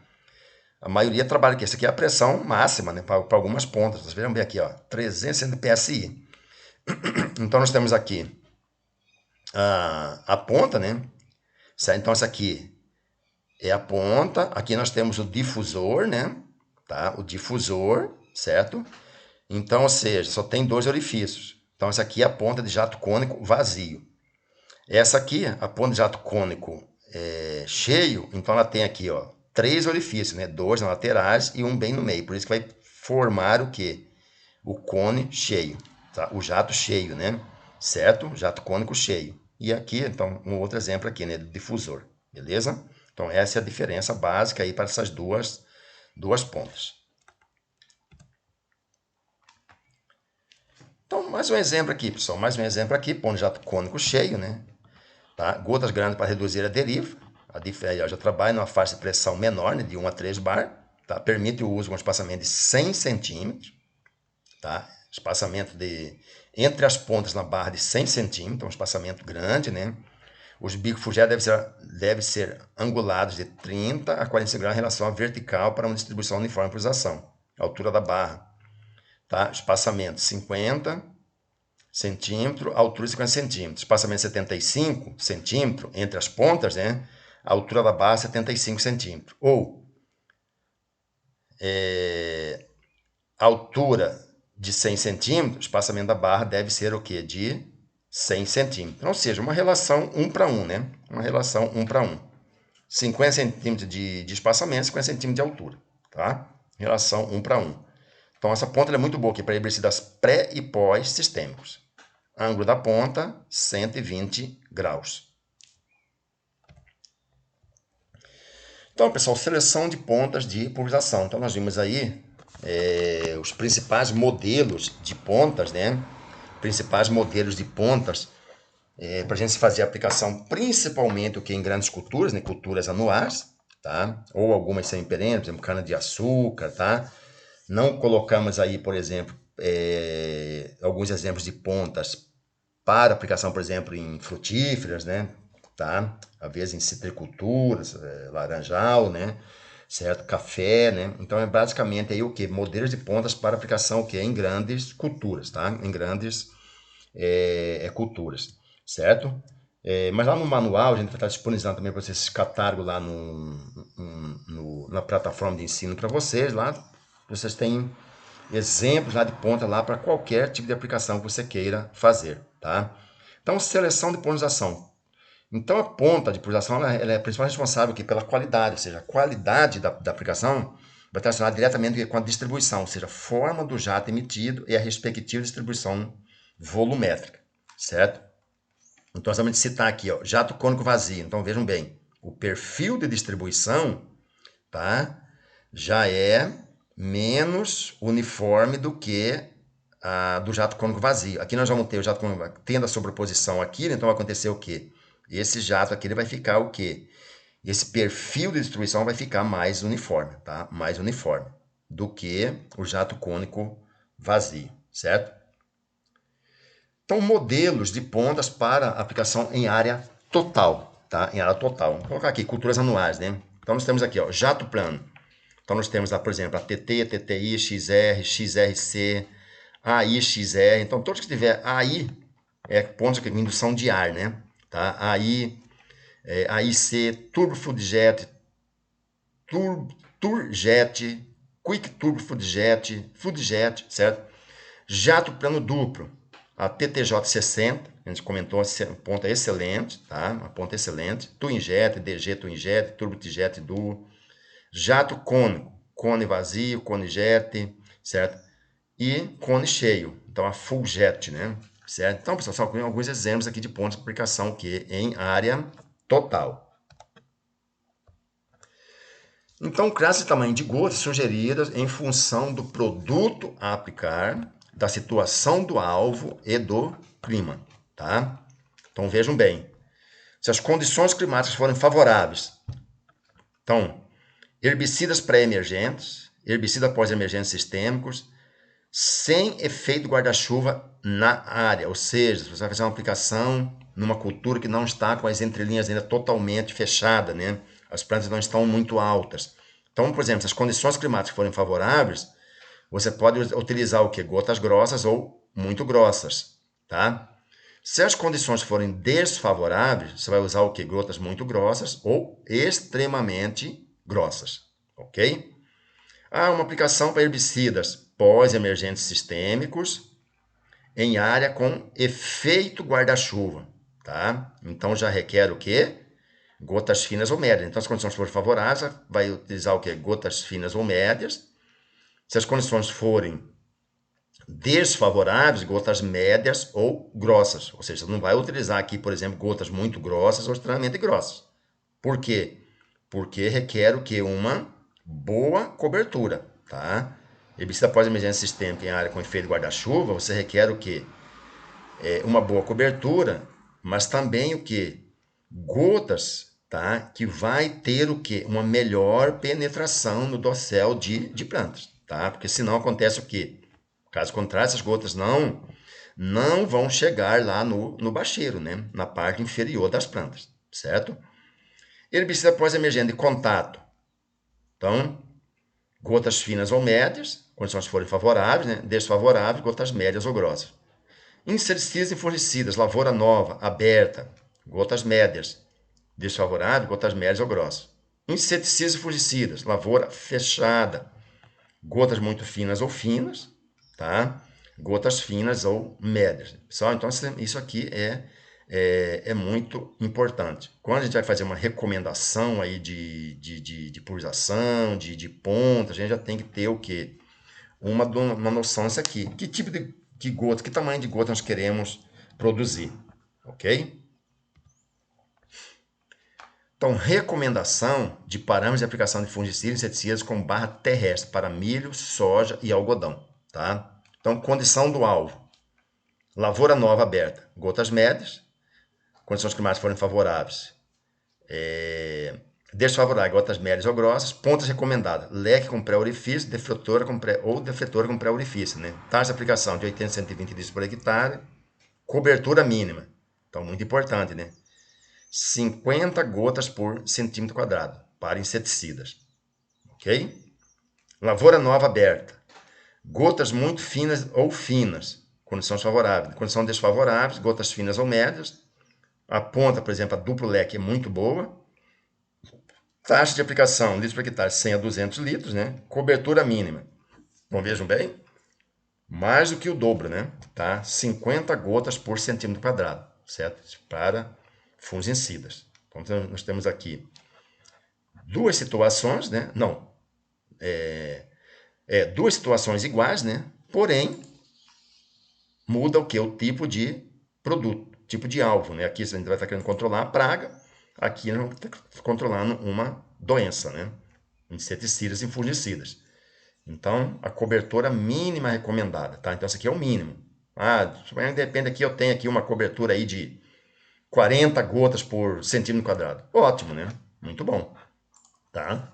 a maioria trabalha aqui. Essa aqui é a pressão máxima, né, para algumas pontas. Vocês vejam bem aqui, ó, 360 PSI. Então nós temos aqui a ponta, né? Então essa aqui é a ponta. Aqui nós temos o difusor, né? Tá? O difusor, certo? Então, ou seja, só tem 2 orifícios. Então essa aqui é a ponta de jato cônico vazio. Essa aqui, a ponta de jato cônico cheio, então ela tem aqui, ó, 3 orifícios, né? 2 nas laterais e um bem no meio. Por isso que vai formar o quê? O cone cheio, tá? O jato cheio, né? Certo? Jato cônico cheio. E aqui, então, um outro exemplo aqui, né? Do difusor, beleza? Então, essa é a diferença básica aí para essas duas pontas. Então, mais um exemplo aqui, pessoal. Mais um exemplo aqui, pondo jato cônico cheio, né? Tá? Gotas grandes para reduzir a deriva. Eu já trabalho numa faixa de pressão menor, né? De 1 a 3 bar. Tá? Permite o uso com espaçamento de 100 centímetros. Tá? Espaçamento entre as pontas na barra de 100 centímetros, um espaçamento grande, né? Os bicos fugidos devem ser angulados de 30 a 45 graus em relação à vertical para uma distribuição uniforme de pulsação. Altura da barra, tá? Espaçamento 50 centímetros, altura 50 centímetros. Espaçamento 75 centímetros entre as pontas, né? A altura da barra 75 centímetros. Ou altura de 100 centímetros, espaçamento da barra deve ser o quê? De 100 centímetros. Ou seja, uma relação 1 para 1, né? Uma relação 1 para 1. 50 centímetros de espaçamento, 50 centímetros de altura, tá? Relação 1 para 1. Então, essa ponta é muito boa aqui para herbicidas pré e pós-sistêmicos. Ângulo da ponta, 120 graus. Então, pessoal, seleção de pontas de pulverização. Então, nós vimos aí os principais modelos de pontas, né? Principais modelos de pontas para a gente fazer a aplicação, principalmente o que em grandes culturas, né? Culturas anuais, tá? Ou algumas semi-perenes, por exemplo, cana-de-açúcar, tá? Não colocamos aí, por exemplo, alguns exemplos de pontas para aplicação, por exemplo, em frutíferas, né? Tá? Às vezes em citriculturas, laranjal, né? Certo? Café, né? Então é basicamente aí o que? Modelos de pontas para aplicação o que? Em grandes culturas, tá? Em grandes culturas, certo? Mas lá no manual a gente vai estar disponibilizando também para vocês esse catálogo lá na plataforma de ensino para vocês. Lá vocês têm exemplos lá de ponta lá para qualquer tipo de aplicação que você queira fazer, tá? Então, seleção de polinização. Então, a ponta de polinização ela é a principal responsável aqui pela qualidade, ou seja, a qualidade da aplicação vai estar relacionada diretamente com a distribuição, ou seja, a forma do jato emitido e a respectiva distribuição volumétrica, certo? Então, nós vamos citar aqui, ó, jato cônico vazio. Então, vejam bem, o perfil de distribuição, tá, já é menos uniforme do que a do jato cônico vazio. Aqui nós vamos ter o jato cônico tendo a sobreposição aqui, então vai acontecer o quê? Esse jato aqui ele vai ficar o quê? Esse perfil de distribuição vai ficar mais uniforme, tá? Mais uniforme do que o jato cônico vazio, certo? Então, modelos de pontas para aplicação em área total, tá? Em área total. Vou colocar aqui, culturas anuais, né? Então, nós temos aqui, ó, jato plano. Então, nós temos lá, por exemplo, a TT, TTI, XR, XRC, AI, XR. Então, todos que tiver AI, pontos de indução de ar, né? Tá? AI, AIC, Turbo Fluid Jet, Turjet, Quick Turbo Fluid Jet, certo? Jato plano duplo, a TTJ60, a gente comentou, ponta excelente, tá? Uma ponta excelente. Twinjet, DG Twinjet, Turbo T-Jet Duo. Jato cônico, cone vazio, cone jet, certo? E cone cheio, então a full jet, né? Certo? Então, pessoal, só alguns exemplos aqui de pontos de aplicação que em área total. Então, classe de tamanho de gotas sugeridas em função do produto a aplicar, da situação do alvo e do clima, tá? Então, vejam bem, se as condições climáticas forem favoráveis, então, herbicidas pré-emergentes, herbicidas pós-emergentes sistêmicos, sem efeito guarda-chuva na área, ou seja, se você vai fazer uma aplicação numa cultura que não está com as entrelinhas ainda totalmente fechadas, né? As plantas não estão muito altas. Então, por exemplo, se as condições climáticas forem favoráveis, você pode utilizar o que? Gotas grossas ou muito grossas, tá? Se as condições forem desfavoráveis, você vai usar o que? Gotas muito grossas ou extremamente grossas, ok? Uma aplicação para herbicidas pós-emergentes sistêmicos em área com efeito guarda-chuva, tá? Então já requer o quê? Gotas finas ou médias. Então, as condições forem favoráveis, vai utilizar o quê? Gotas finas ou médias. Se as condições forem Desfavoráveis, gotas médias ou grossas. Ou seja, você não vai utilizar aqui, por exemplo, gotas muito grossas ou extremamente grossas. Por quê? Porque requer o quê? Uma boa cobertura, tá? Herbicida pós-emergência sistêmica em área com efeito guarda-chuva, você requer o quê? Uma boa cobertura, mas também o quê? Gotas, tá? Que vai ter o quê? Uma melhor penetração no dossel de plantas, tá? Porque senão acontece o quê? Caso contrário, essas gotas não vão chegar lá no bacheiro, né? Na parte inferior das plantas, certo? Herbicida pós-emergente de contato. Então, gotas finas ou médias, condições forem favoráveis, né? Desfavoráveis, gotas médias ou grossas. Inseticidas e fungicidas, lavoura nova, aberta, gotas médias. Desfavorável, gotas médias ou grossas. Inseticidas e fungicidas, lavoura fechada, gotas muito finas ou finas, tá? Gotas finas ou médias. Pessoal, então isso aqui é muito importante. Quando a gente vai fazer uma recomendação aí de pulsação, de ponta, a gente já tem que ter o quê? Uma noção disso aqui. Que tipo de gota, que tamanho de gota nós queremos produzir, ok? Então, recomendação de parâmetros de aplicação de fungicidas e inseticidas com barra terrestre para milho, soja e algodão, tá? Então, condição do alvo. Lavoura nova aberta, gotas médias, condições climáticas forem favoráveis. Desfavorável, gotas médias ou grossas, pontas recomendadas, leque com pré-orifício, defletora ou defletora com pré-orifício, né? Taxa de aplicação de 80 a 120 litros por hectare, cobertura mínima, então muito importante, né? 50 gotas por centímetro quadrado para inseticidas, ok? Lavoura nova aberta, gotas muito finas ou finas, condições favoráveis, condição desfavoráveis, gotas finas ou médias, a ponta, por exemplo, a duplo leque é muito boa, taxa de aplicação, litros por hectare, 100 a 200 litros, né? Cobertura mínima, então vejam bem, mais do que o dobro, né? Tá? 50 gotas por centímetro quadrado, certo? Para fungicidas. Então, nós temos aqui duas situações, né? Não, duas situações iguais, né? Porém, muda o que? O tipo de produto, tipo de alvo, né? Aqui a gente vai estar querendo controlar a praga, aqui nós vamos estar controlando uma doença, né? Inseticidas e fungicidas. Então, a cobertura mínima recomendada, tá? Então, isso aqui é o mínimo. Ah, depende aqui, eu tenho aqui uma cobertura aí de 40 gotas por centímetro quadrado. Ótimo, né? Muito bom, tá?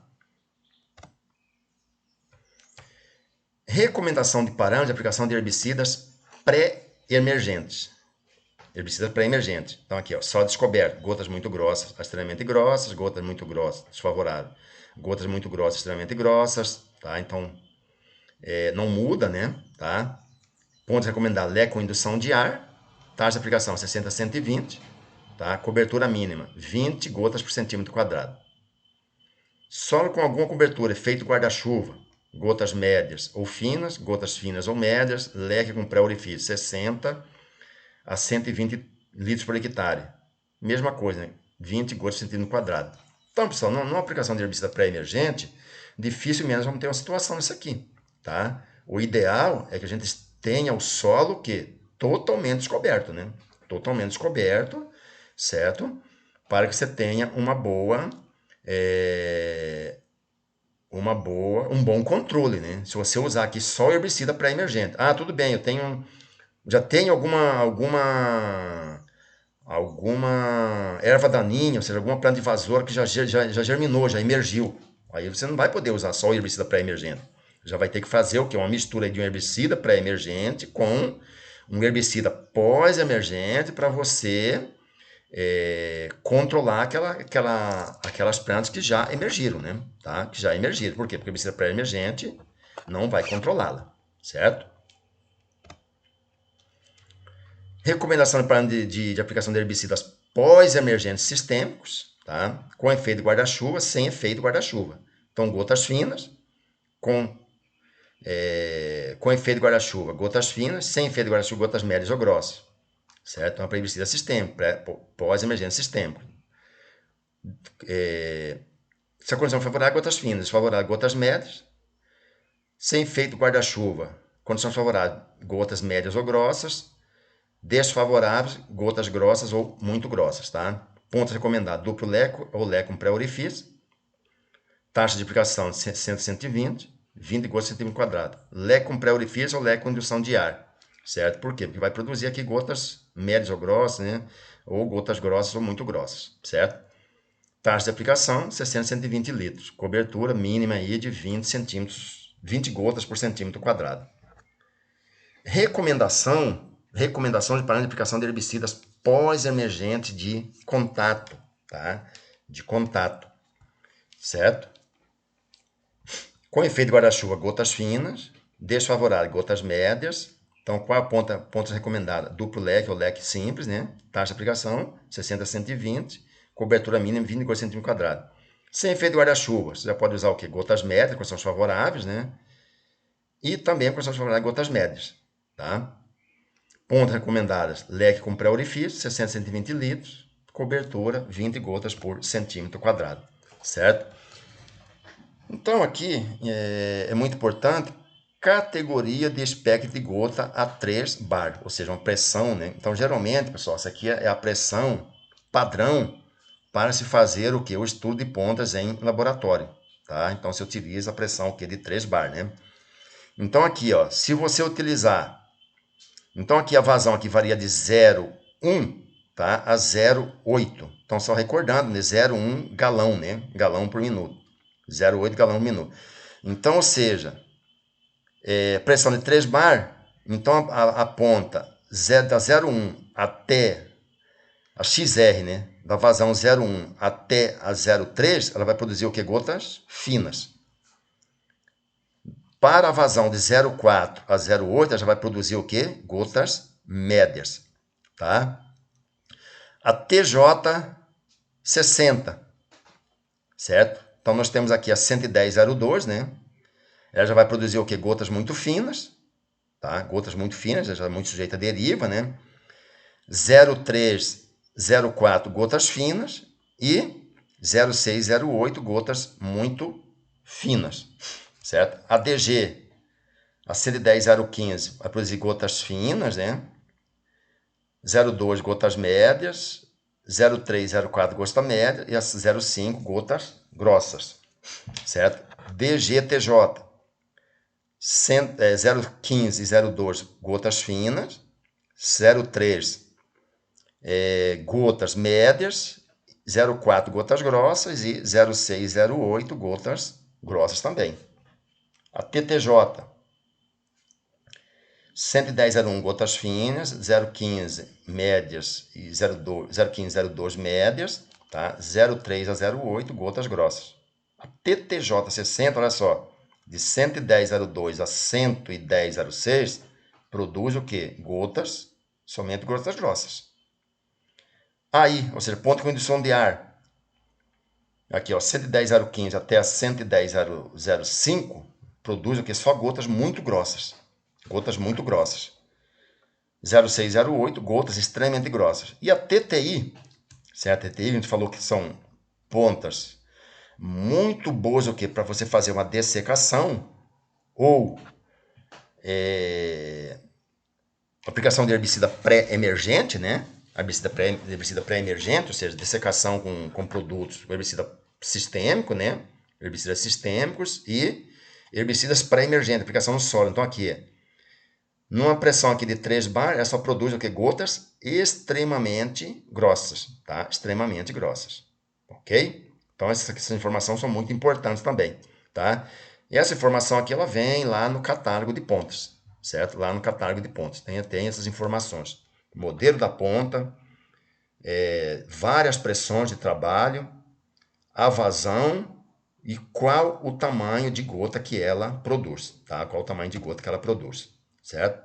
Recomendação de parâmetros de aplicação de herbicidas pré-emergentes. Herbicidas pré-emergentes. Então, aqui, ó, só descoberto. Gotas muito grossas, extremamente grossas, gotas muito grossas, desfavorável. Gotas muito grossas, extremamente grossas, tá? Então, não muda, né? Tá? Pontos recomendados, leque com indução de ar, taxa de aplicação 60 a 120, tá? Cobertura mínima, 20 gotas por centímetro quadrado. Solo com alguma cobertura, efeito guarda-chuva, gotas médias ou finas, gotas finas ou médias, leque com pré-orifício, 60 a 120 litros por hectare. Mesma coisa, né? 20 gotas por centímetro quadrado. Então, pessoal, numa aplicação de herbicida pré-emergente, dificilmente vamos ter uma situação nisso aqui, tá? O ideal é que a gente tenha o solo que totalmente descoberto, né? Totalmente descoberto, certo? Para que você tenha um bom controle, né? Se você usar aqui só herbicida pré-emergente, tudo bem, já tenho alguma erva daninha, ou seja, alguma planta invasora que já germinou, já emergiu. Aí você não vai poder usar só o herbicida pré-emergente. Já vai ter que fazer o quê? Uma mistura de um herbicida pré-emergente com um herbicida pós-emergente para você controlar aquelas plantas que já emergiram, né? Tá? Que já emergiram. Por quê? Porque o herbicida pré-emergente não vai controlá-la, certo? Recomendação de aplicação de herbicidas pós-emergentes sistêmicos, tá? Com efeito guarda-chuva, sem efeito guarda-chuva. Então, gotas finas, com efeito guarda-chuva, gotas finas, sem efeito guarda-chuva, gotas médias ou grossas. Certo? Então, para herbicida sistêmico, pós-emergente sistêmico. Se a condição favorável, gotas finas, desfavorável, gotas médias, sem efeito guarda-chuva, condições favoráveis, gotas médias ou grossas. Desfavoráveis, gotas grossas ou muito grossas, tá? Pontos recomendados, duplo leco ou leco com pré-orifício. Taxa de aplicação de 100 a 120, 20 gotas por centímetro quadrado. Leco com pré-orifício ou leco com indução de ar, certo? Por quê? Porque vai produzir aqui gotas médias ou grossas, né? Ou gotas grossas ou muito grossas, certo? Taxa de aplicação, 60 a 120 litros. Cobertura mínima aí de 20 centímetros, 20 gotas por centímetro quadrado. Recomendação de parâmetro de aplicação de herbicidas pós-emergente de contato, tá? De contato, certo? Com efeito guarda-chuva, gotas finas, desfavorável, gotas médias. Então, qual a ponta recomendada? Duplo leque ou leque simples, né? Taxa de aplicação, 60 a 120, cobertura mínima, 20 gotas por centímetro quadrado. Sem efeito guarda-chuva, você já pode usar o quê? Gotas médias, condições favoráveis, né? E também condições favoráveis, gotas médias, tá? Pontas recomendadas, leque com pré-orifício, 60 a 120 litros, cobertura, 20 gotas por centímetro quadrado, certo? Então, aqui é muito importante, categoria de espectro de gota a 3 bar, ou seja, uma pressão, né? Então, geralmente, pessoal, essa aqui é a pressão padrão para se fazer o que? O estudo de pontas em laboratório, tá? Então, se utiliza a pressão aqui de 3 bar, né? Então, aqui, ó, se você utilizar... Então, aqui a vazão aqui varia de 0,1, tá, a 0,8. Então, só recordando, né? 0,1 galão, né? Galão por minuto. 0,8 galão por minuto. Então, ou seja, pressão de 3 bar, então a ponta da 0,1 até a XR, né? Da vazão 0,1 até a 0,3, ela vai produzir o que? Gotas finas. Para a vazão de 0,4 a 0,8, ela já vai produzir o quê? Gotas médias, tá? A TJ 60, certo? Então, nós temos aqui a 110,02, né? Ela já vai produzir o quê? Gotas muito finas, tá? Gotas muito finas, já é muito sujeita a deriva, né? 0,3, 0,4, gotas finas e 0,6, 0,8, gotas muito finas, certo? A DG, a 110,015, vai produzir gotas finas, né? 0,2, gotas médias, 0,3, 0,4, gota média e as 0,5, gotas grossas, certo? DGTJ, 0,15 e 0,2, gotas finas, 0,3, gotas médias, 0,4, gotas grossas e 0,6, 0,8, gotas grossas também. A TTJ, 110,01 gotas finas, 0,15 médias e 0,15, 0,2 médias, tá? 0,3 a 0,8 gotas grossas. A TTJ 60, olha só, de 110,02 a 110,06 produz o quê? Gotas, somente gotas grossas. Aí, ou seja, ponto com indução de ar. Aqui, ó, 110,015 até a 110,005 produz o quê? Só gotas muito grossas. Gotas muito grossas. 0,6, 0,8, gotas extremamente grossas. E a TTI, certo? A TTI, a gente falou que são pontas muito boas o quê? Para você fazer uma dessecação ou aplicação de herbicida pré-emergente, né? Herbicida pré-emergente, ou seja, dessecação com produtos, herbicida sistêmico, né? Herbicidas sistêmicos e herbicidas pré-emergentes, aplicação no solo. Então, aqui, numa pressão aqui de 3 bar, ela só produz o que? Gotas extremamente grossas, tá? Extremamente grossas, ok? Então, essas informações são muito importantes também, tá? E essa informação aqui, ela vem lá no catálogo de pontas, certo? Lá no catálogo de pontas, tem essas informações. Modelo da ponta, várias pressões de trabalho, a vazão e qual o tamanho de gota que ela produz, tá? Qual o tamanho de gota que ela produz, certo?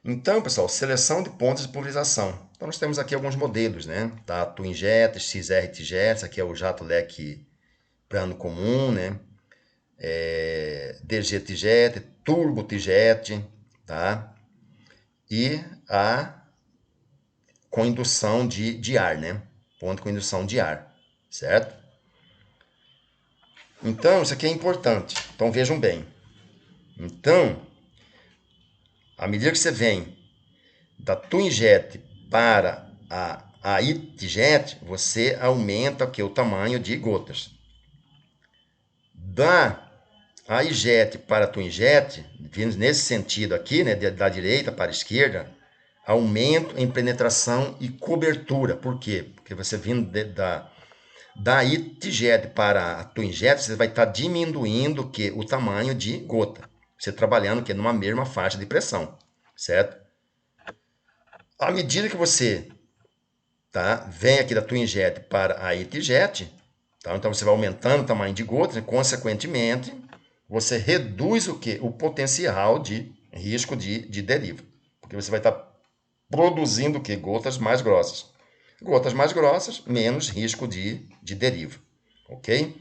Então, pessoal, seleção de pontos de pulverização. Então, nós temos aqui alguns modelos, né? Tá? Twinjet, XR-Tjet, esse aqui é o jato leque plano comum, né? DG-Tjet, Turbo-Tjet, tá? E a com indução de ar, né? Ponto com indução de ar, certo? Então, isso aqui é importante. Então, vejam bem. Então, À medida que você vem da Twinjet para a EasyJet, você aumenta o tamanho de gotas. Da iJet para a Twinjet, vindo nesse sentido aqui, né, da direita para a esquerda, aumento em penetração e cobertura. Por quê? Porque você vindo da EasyJet para a Twinjet, você vai estar diminuindo o tamanho de gota. Você trabalhando numa mesma faixa de pressão, certo? À medida que você vem aqui da Twinjet para a EasyJet, então você vai aumentando o tamanho de gotas e, consequentemente, você reduz o potencial de risco de deriva. Porque você vai estar produzindo gotas mais grossas. Gotas mais grossas, menos risco de deriva. Ok?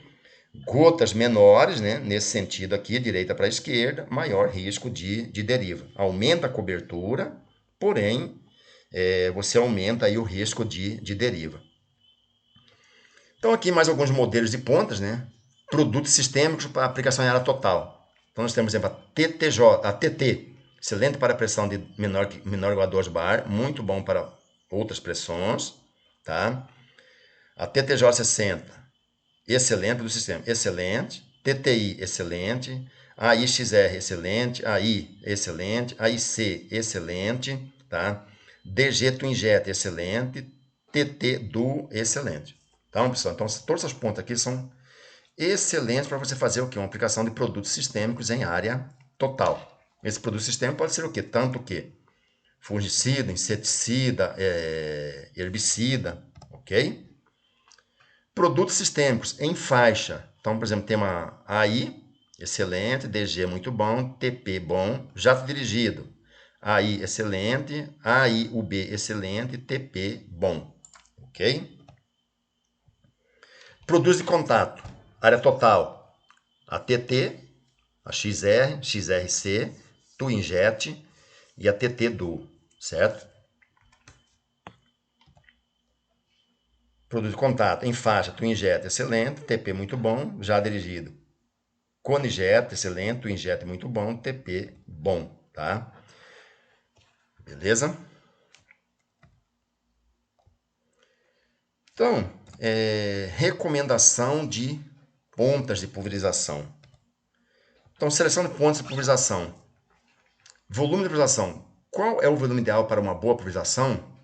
Gotas menores, né, nesse sentido aqui, direita para a esquerda, maior risco de deriva. Aumenta a cobertura, porém, você aumenta aí o risco de deriva. Então, aqui mais alguns modelos de pontas, né? Produtos sistêmicos para aplicação em área total. Então, nós temos, por exemplo, a TT, excelente para pressão de menor ou igual a 2 bar, muito bom para outras pressões, tá? A TTJ 60, excelente do sistema, excelente. TTI, excelente. AIXR, excelente. AI, excelente. AIC, excelente, tá? DG Twinjet, excelente. TT Duo, excelente. Então, pessoal, todas essas pontas aqui são excelentes para você fazer o quê? Uma aplicação de produtos sistêmicos em área total. Esse produto sistêmico pode ser o quê? Tanto que fungicida, inseticida, herbicida, ok? Produtos sistêmicos em faixa. Então, por exemplo, tem uma AI, excelente, DG muito bom, TP bom, jato dirigido, AI excelente, AIUB excelente, TP bom, ok? Produtos de contato, área total, a TT, a XR, XRC, Twinjet e a TT Duo, certo? Produto de contato em faixa, Twinjet, excelente, TP muito bom, já dirigido. Conijet, excelente, Twinjet muito bom, TP bom, tá? Beleza? Então, recomendação de pontas de pulverização. Então, seleção de pontas de pulverização. Volume de pulverização. Qual é o volume ideal para uma boa pulverização?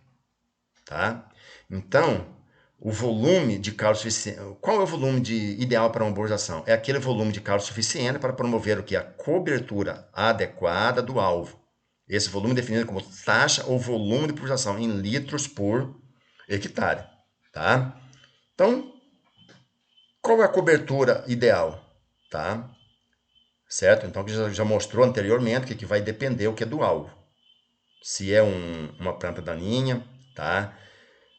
Tá? Então, o volume de calor suficiente. Qual é o volume ideal para uma pulverização? É aquele volume de calor suficiente para promover a cobertura adequada do alvo. Esse volume é definido como taxa ou volume de pulverização em litros por hectare. Tá? Então, qual é a cobertura ideal? Tá? Certo? Então, já mostrou anteriormente que vai depender do alvo. Se é uma planta daninha, tá?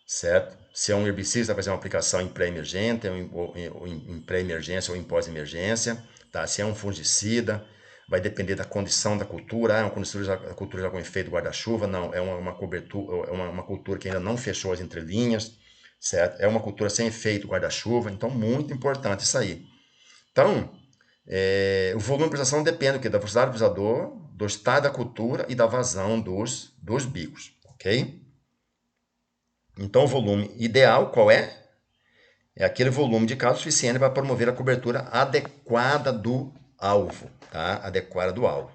Certo? Se é um herbicida, vai fazer uma aplicação em pré-emergente, em pré-emergência ou em pós-emergência, tá? Se é um fungicida, vai depender da condição da cultura. Uma cultura já com efeito guarda-chuva, não, é uma cobertura, é uma cultura que ainda não fechou as entrelinhas, certo? É uma cultura sem efeito guarda-chuva, então muito importante isso aí. Então, o volume de pulverização depende da velocidade do pulverizador, do estado da cultura e da vazão dos bicos, ok? Então, o volume ideal, qual é? É aquele volume de calor suficiente para promover a cobertura adequada do alvo, tá? Adequada do alvo.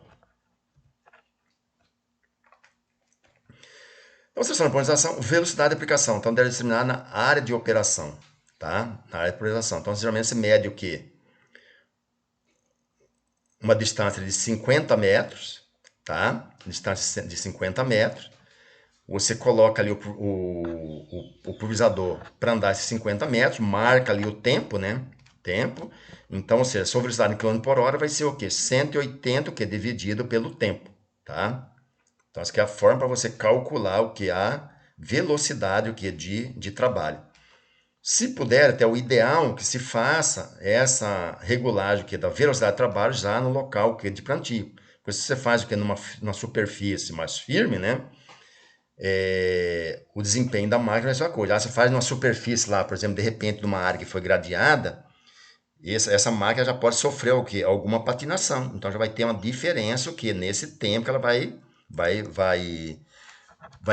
Então, seleção de pulverização, velocidade de aplicação. Então, deve determinar na área de operação, tá? Na área de pulverização. Então, geralmente, se mede o quê? Uma distância de 50 metros, tá? Distância de 50 metros. Você coloca ali o pulverizador para andar esses 50 metros, marca ali o tempo, né? Tempo. Então, ou seja, sua velocidade em km por hora vai ser o quê? 180, que é dividido pelo tempo, tá? Então, essa aqui é a forma para você calcular a velocidade de trabalho. Se puder, até o ideal que se faça essa regulagem da velocidade de trabalho já no local de plantio. Porque se você faz numa superfície mais firme, né? O desempenho da máquina vai ser uma coisa. Você faz numa superfície lá, por exemplo, de repente, numa área que foi gradeada, essa máquina já pode sofrer alguma patinação. Então já vai ter uma diferença nesse tempo que ela vai vai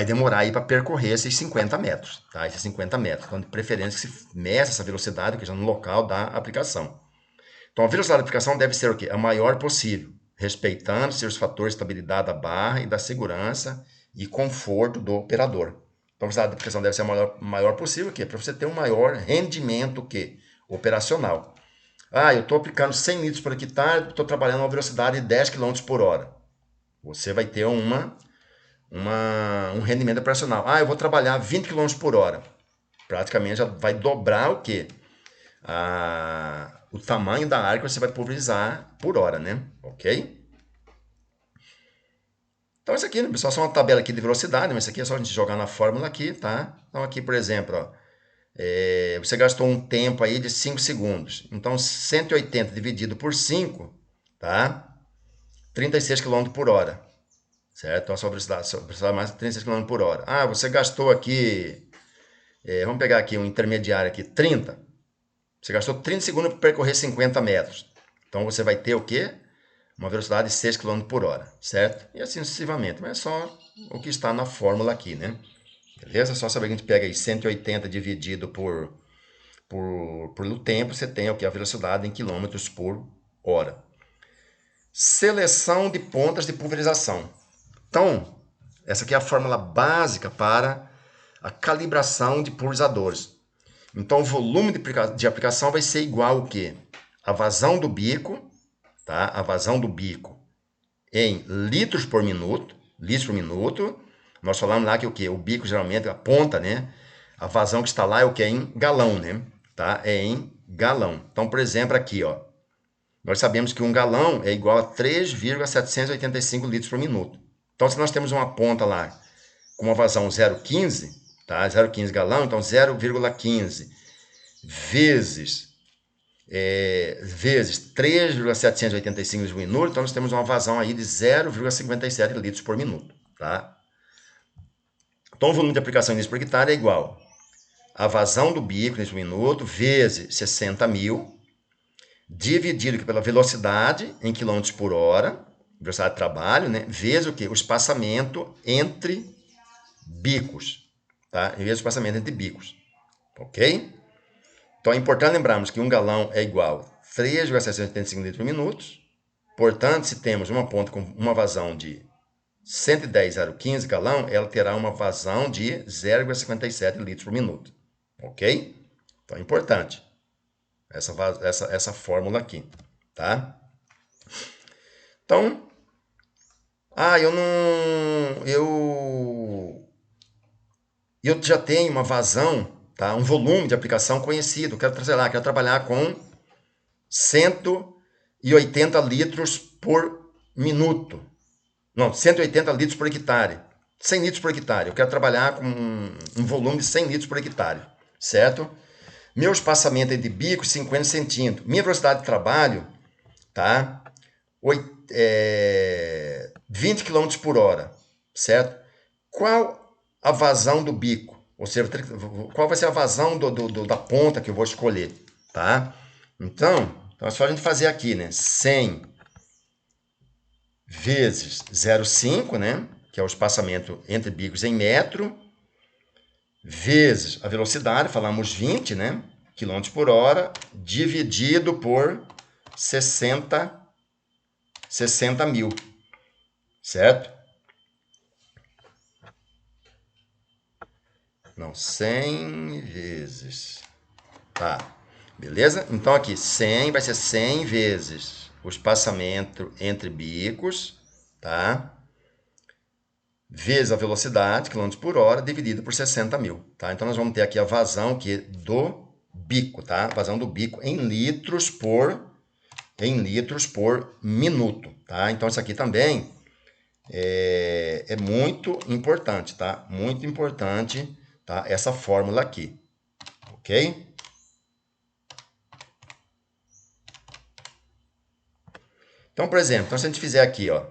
demorar aí para percorrer esses 50 metros, tá? Esses 50 metros. Então, de preferência que se meça essa velocidade, que já no local da aplicação. Então, a velocidade da aplicação deve ser o quê? A maior possível, respeitando seus fatores de estabilidade da barra e da segurança e conforto do operador. Então, a velocidade da aplicação deve ser a maior possível, que é para você ter um maior rendimento que operacional. Eu estou aplicando 100 litros por hectare, estou trabalhando a uma velocidade de 10 km por hora. Você vai ter um rendimento operacional. Eu vou trabalhar 20 km por hora. Praticamente já vai dobrar o quê? O tamanho da área que você vai pulverizar por hora, né? Ok? Então, isso aqui, né, pessoal, só uma tabela aqui de velocidade, mas isso aqui é só a gente jogar na fórmula aqui, tá? Então, aqui, por exemplo, ó, você gastou um tempo aí de 5 segundos. Então, 180 dividido por 5, tá? 36 km por hora. Certo? Então, a sua velocidade máxima é 36 km por hora. Você gastou aqui, vamos pegar aqui um intermediário aqui, 30. Você gastou 30 segundos para percorrer 50 metros. Então, você vai ter o quê? Uma velocidade de 6 km por hora, certo? E assim sucessivamente. Mas é só o que está na fórmula aqui, né? Beleza? Só saber que a gente pega aí 180 dividido pelo tempo, você tem o que? A velocidade em quilômetros por hora. Seleção de pontas de pulverização. Então, essa aqui é a fórmula básica para a calibração de pulverizadores. Então, o volume de aplicação vai ser igual ao quê? A vazão do bico, tá? A vazão do bico em litros por minuto. Nós falamos lá que o quê? O bico geralmente, a ponta, né? A vazão que está lá é o quê? Em galão, né? Tá? É em galão. Então, por exemplo, aqui, ó. Nós sabemos que um galão é igual a 3,785 litros por minuto. Então, se nós temos uma ponta lá com uma vazão 0,15, tá? 0,15 galão, então 0,15 vezes 3,785 litros por minuto, então nós temos uma vazão aí de 0,57 litros por minuto, tá? Então, o volume de aplicação em litros por hectare é igual a vazão do bico nesse minuto vezes 60.000, dividido pela velocidade em quilômetros por hora, velocidade de trabalho, né? Vezes o quê? O espaçamento entre bicos, tá? Vezes o espaçamento entre bicos, ok? Então, é importante lembrarmos que um galão é igual a 3,685 litros por minuto. Portanto, se temos uma ponta com uma vazão de 110,015 galão, ela terá uma vazão de 0,57 litros por minuto, ok? Então, é importante essa fórmula aqui, tá? Então, eu já tenho uma vazão, tá? Um volume de aplicação conhecido, quero trabalhar com 180 litros por minuto. Não, 180 litros por hectare. 100 litros por hectare. Eu quero trabalhar com um volume de 100 litros por hectare, certo? Meu espaçamento entre bicos, 50 centímetros. Minha velocidade de trabalho, tá? 20 km por hora, certo? Qual a vazão do bico? Ou seja, qual vai ser a vazão da ponta que eu vou escolher, tá? Então, é só a gente fazer aqui, né? 100 vezes 0,5, né? Que é o espaçamento entre bicos em metro, vezes a velocidade, falamos 20, né? Quilômetros por hora, dividido por 60.000, certo? Não, 100 vezes. Tá, beleza? Então aqui, 100 vai ser 100 vezes o espaçamento entre bicos, tá? Vezes a velocidade, km por hora, dividido por 60.000, tá? Então, nós vamos ter aqui a vazão aqui do bico, tá? Vazão do bico em litros por minuto, tá? Então, isso aqui também é muito importante, tá? Muito importante, tá? Essa fórmula aqui, ok? Então, por exemplo, se a gente fizer aqui, ó,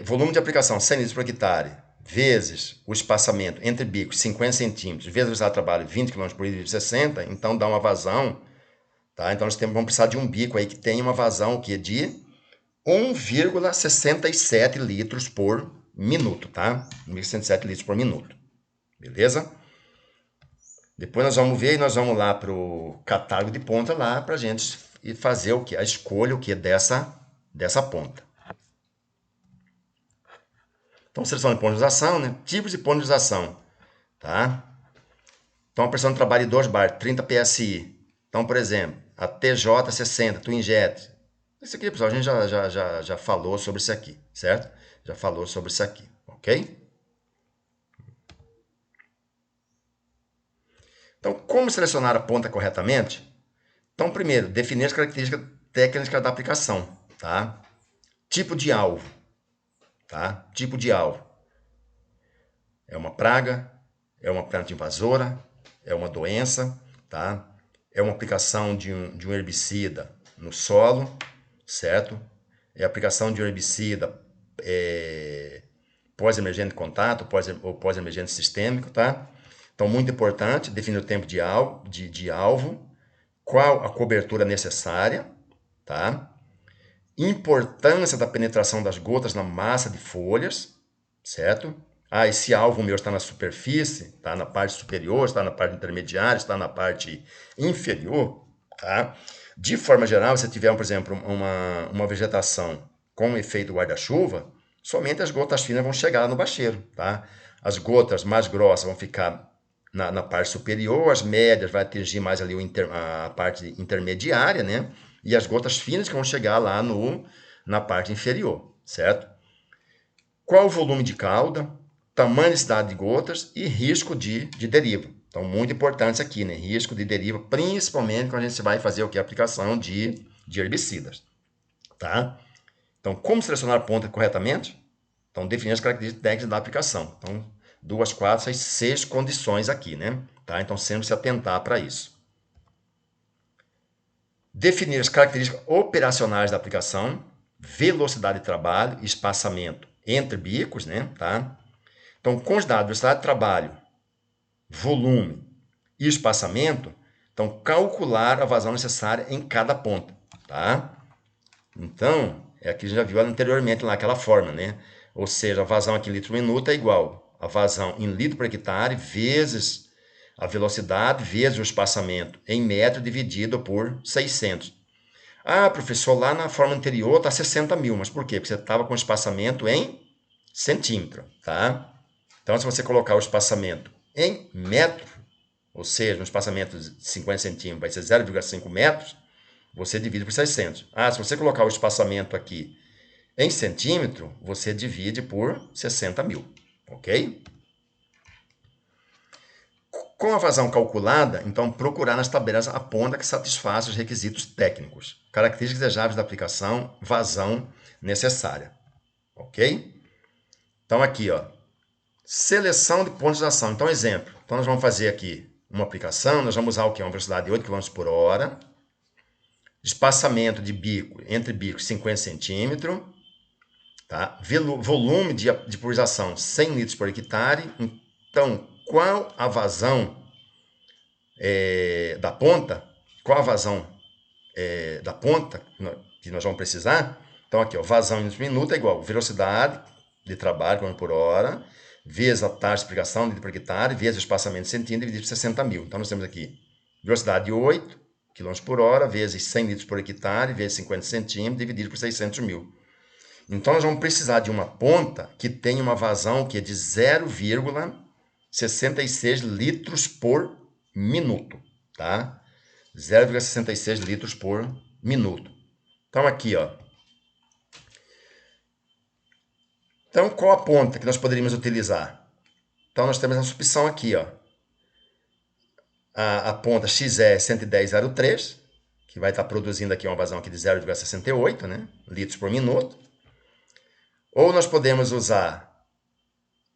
volume de aplicação 100 litros por hectare, vezes o espaçamento entre bicos 50 centímetros, vezes a velocidade de trabalho 20 km por litro de 60, então dá uma vazão, tá? Então nós vamos precisar de um bico aí que tenha uma vazão que de 1,67 litros por minuto, tá? 1,67 litros por minuto. Beleza? Depois nós vamos ver e nós vamos lá para o catálogo de ponta lá para a gente fazer o que? A escolha o que dessa ponta. Então, seleção de ponto de usação, né? Tipos de ponto de usação, tá? Então, a pressão de trabalho de 2 bar, 30 PSI. Então, por exemplo, a TJ60, Twin Jet. Isso aqui, pessoal, a gente já falou sobre isso aqui, certo? Já falou sobre isso aqui, ok? Então, como selecionar a ponta corretamente? Então, primeiro, definir as características técnicas da aplicação, tá? Tipo de alvo, tá? Tipo de alvo. É uma praga, é uma planta invasora, é uma doença, tá? É uma aplicação de um herbicida no solo, certo? É a aplicação de um herbicida pós-emergente de contato ou pós-emergente sistêmico, tá? Então, muito importante, definir o tempo de alvo, qual a cobertura necessária, tá? Importância da penetração das gotas na massa de folhas, certo? Ah, esse alvo meu está na superfície, está na parte superior, está na parte intermediária, está na parte inferior, tá? De forma geral, se tiver, por exemplo, uma vegetação com efeito guarda-chuva, somente as gotas finas vão chegar lá no bacheiro, tá? As gotas mais grossas vão ficar na parte superior, as médias vai atingir mais ali a parte intermediária, né? E as gotas finas que vão chegar lá na parte inferior, certo? Qual o volume de cauda, tamanho e densidade de gotas e risco de deriva. Então, muito importante aqui, né? Risco de deriva, principalmente quando a gente vai fazer o que? A aplicação de herbicidas, tá? Então, como selecionar a ponta corretamente? Então, definir as características técnicas da aplicação. Então, 2, 4, 6 condições aqui, né? Tá? Então, sempre se atentar para isso. Definir as características operacionais da aplicação, velocidade de trabalho e espaçamento entre bicos, né? Tá? Então, com os dados velocidade de trabalho, volume e espaçamento, então calcular a vazão necessária em cada ponta, tá? Então, é aqui a gente já viu anteriormente lá aquela forma, né? Ou seja, a vazão aqui em litro por minuto é igual a vazão em litro por hectare vezes a velocidade vezes o espaçamento em metro dividido por 600. Ah, professor, lá na forma anterior está 60 mil, mas por quê? Porque você estava com espaçamento em centímetro, tá? Então, se você colocar o espaçamento em metro, ou seja, um espaçamento de 50 centímetros vai ser 0,5 metros, você divide por 600. Ah, se você colocar o espaçamento aqui em centímetro, você divide por 60 mil, ok? Com a vazão calculada, então procurar nas tabelas a ponta que satisfaça os requisitos técnicos, características desejáveis da aplicação, vazão necessária, ok? Então aqui, ó, seleção de pontos de ação. Então, exemplo. Então, nós vamos fazer aqui uma aplicação, nós vamos usar o que? Uma velocidade de 8 km por hora, espaçamento de bico, entre bicos 50 centímetros, tá? Volume de pulverização 100 litros por hectare. Então, qual a vazão da ponta? Qual a vazão da ponta que nós vamos precisar? Então, aqui, ó, vazão em minuto é igual a velocidade de trabalho, km por hora, vezes a taxa de explicação, litro por hectare, vezes o espaçamento de centímetro, dividido por 60 mil. Então, nós temos aqui velocidade de 8 km por hora, vezes 100 litros por hectare, vezes 50 centímetros, dividido por 600 mil. Então, nós vamos precisar de uma ponta que tenha uma vazão que é de 0,66 litros por minuto, tá? 0,66 litros por minuto. Então, aqui, ó. Então, qual a ponta que nós poderíamos utilizar? Então, nós temos essa opção aqui, ó. A ponta XE 110,03, que vai estar produzindo aqui uma vazão aqui de 0,68, né, litros por minuto. Ou nós podemos usar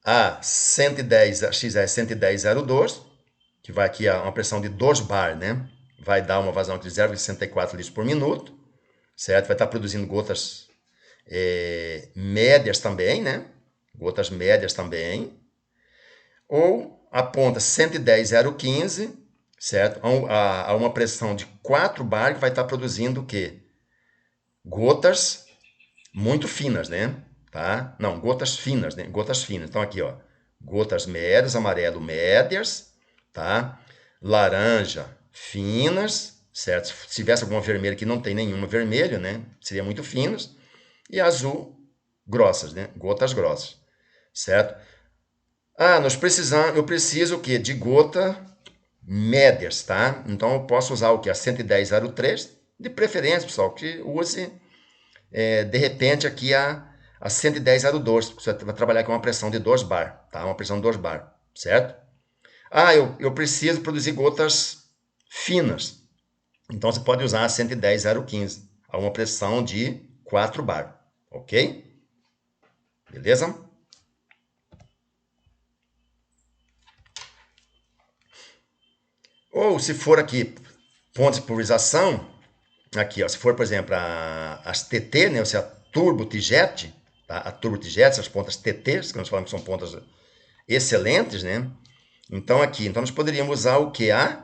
a XE 110,02, que vai aqui a uma pressão de 2 bar, né, vai dar uma vazão de 0,64 litros por minuto, certo? Vai estar produzindo gotas médias também, né? Gotas médias também. Ou a ponta 110,015, certo? A uma pressão de 4 bar que vai estar produzindo o quê? Gotas muito finas, né? Tá? Não, gotas finas, né? Gotas finas. Então aqui, ó, gotas médias, amarelo médias, tá? Laranja finas, certo? Se tivesse alguma vermelha que não tem nenhuma vermelho, né? Seria muito finas. E azul grossas, né? Gotas grossas, certo? Ah, eu preciso o quê? De gota médias, tá? Então eu posso usar o que? A 110,03, de preferência, pessoal, que use de repente aqui a 110,02, você vai trabalhar com uma pressão de 2 bar, tá? Uma pressão de 2 bar, certo? Ah, eu preciso produzir gotas finas, então você pode usar a 110,015, a uma pressão de 4 bar, ok? Beleza? Ou se for aqui pontos de pulverização, aqui, ó, se for, por exemplo, as TT, né, ou seja, a turbo T-jet, tá? A turbo T-jet, essas pontas TT, que nós falamos que são pontas excelentes, né? Então aqui, então nós poderíamos usar o QA,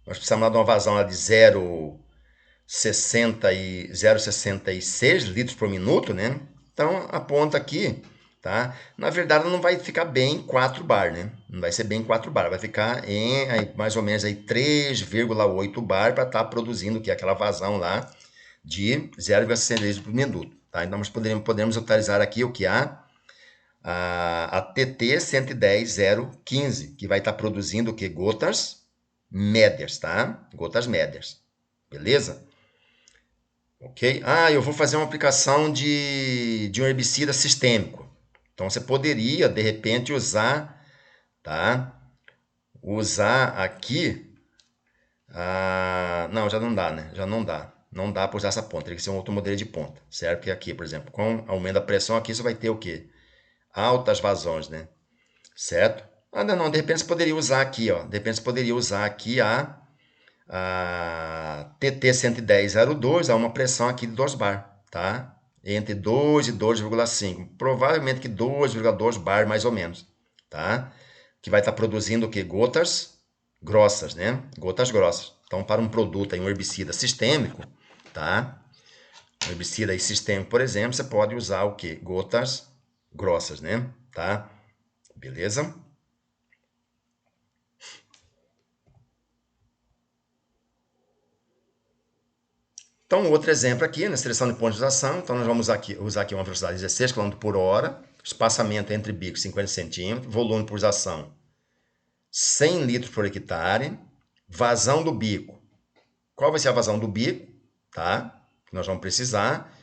nós precisamos lá de uma vazão lá de 0,66 litros por minuto, né? Então a ponta aqui, tá? Na verdade ela não vai ficar bem em 4 bar, né? Não vai ser bem em 4 bar, vai ficar em aí, mais ou menos aí 3,8 bar para estar produzindo que aquela vazão lá de 0,66 litros por minuto, tá? Então nós podemos utilizar aqui o QA, a TT 110015, que vai estar produzindo o que? Gotas médias, tá? Gotas médias. Beleza? Ok? Ah, eu vou fazer uma aplicação de um herbicida sistêmico. Então você poderia, de repente, usar, tá? Usar aqui. Não, já não dá, né? Já não dá. Não dá para usar essa ponta. Tem que ser um outro modelo de ponta. Certo? Porque aqui, por exemplo, com aumento da pressão, aqui você vai ter o quê? Altas vazões, né? Certo? Ah, não, de repente você poderia usar aqui, ó. De repente você poderia usar aqui a TT 110,02, há uma pressão aqui de 2 bar, tá? Entre 2 e 2,5. Provavelmente que 2,2 bar, mais ou menos, tá? Que vai estar produzindo o quê? Gotas grossas, né? Gotas grossas. Então, para um produto aí, um herbicida sistêmico, tá? Um herbicida aí sistêmico, por exemplo, você pode usar o quê? Gotas grossas, né? Tá? Beleza? Então, outro exemplo aqui, na seleção de pontos de ação, então nós vamos usar aqui uma velocidade de 16 km por hora, espaçamento entre bicos 50 centímetros, volume de pulsação 100 litros por hectare, vazão do bico. Qual vai ser a vazão do bico? Tá? Que nós vamos precisar.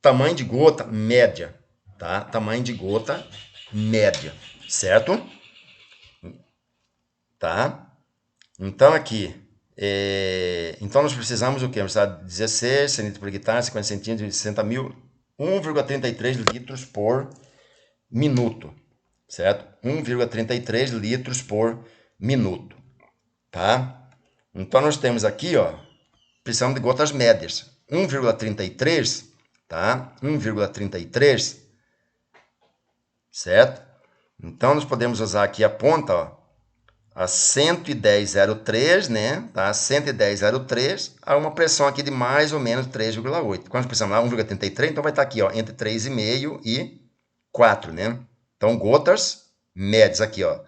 Tamanho de gota média, tá? Tamanho de gota média, certo? Tá? Então aqui, então nós precisamos o quê? Nós precisamos de 16 centímetros por hectare, 50 centímetros, 60 mil, 1,33 litros por minuto, certo? 1,33 litros por minuto, tá? Então nós temos aqui, ó, precisamos de gotas médias, 1,33, tá? 1,33, certo? Então nós podemos usar aqui a ponta, ó, a 110,03, né? Tá? 110,03 a uma pressão aqui de mais ou menos 3,8. Quando precisamos lá, 1,33, então vai estar aqui, ó, entre 3,5 e 4, né? Então, gotas médias aqui, ó,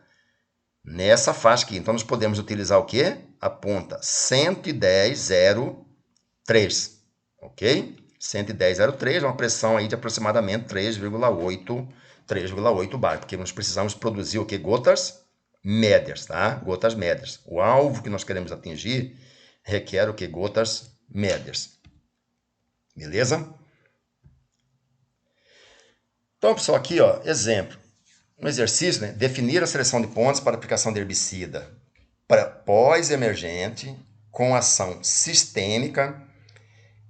nessa faixa aqui. Então, nós podemos utilizar o quê? A ponta 110,03, ok? 110,03, uma pressão aí de aproximadamente 3,8 bar, porque nós precisamos produzir o quê? Gotas médias, tá? Gotas médias. O alvo que nós queremos atingir requer o quê? Gotas médias. Beleza? Então, pessoal, aqui, ó, exemplo. Um exercício, né? Definir a seleção de pontos para aplicação de herbicida para pós-emergente com ação sistêmica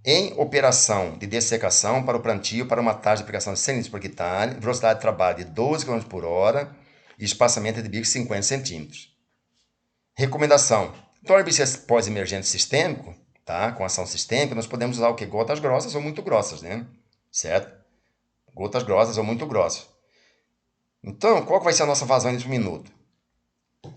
em operação de dessecação para o plantio para uma taxa de aplicação de 100 litros por hectare, velocidade de trabalho de 12 km por hora e espaçamento de bico de 50 centímetros. Recomendação. Então, herbicida pós-emergente sistêmico, tá? Com ação sistêmica, nós podemos usar o que? Gotas grossas ou muito grossas, né? Certo? Gotas grossas ou muito grossas. Então, qual que vai ser a nossa vazão em litros por minuto?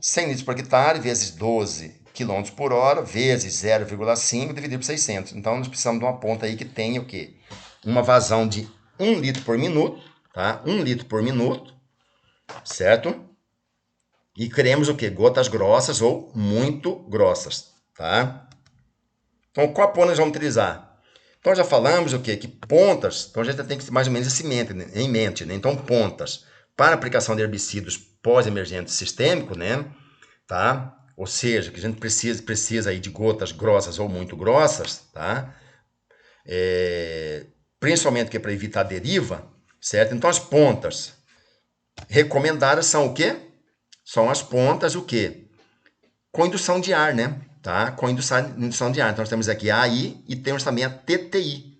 100 litros por hectare vezes 12 km por hora vezes 0,5 dividido por 600. Então, nós precisamos de uma ponta aí que tenha o quê? uma vazão de 1 litro por minuto, tá? 1 litro por minuto, certo? E queremos o quê? Gotas grossas ou muito grossas, tá? Então, qual ponta nós vamos utilizar? Então, já falamos o quê? Que pontas, então a gente tem que ter mais ou menos isso em mente, né? Então, pontas para aplicação de herbicidas pós-emergente sistêmico, né? Tá? Ou seja, que a gente precisa aí de gotas grossas ou muito grossas, tá? Principalmente que é para evitar a deriva, certo? Então, as pontas recomendadas são o quê? São as pontas o quê? Com indução de ar, né? Tá? Com indução de ar. Então, nós temos aqui a AI e temos também a TTI,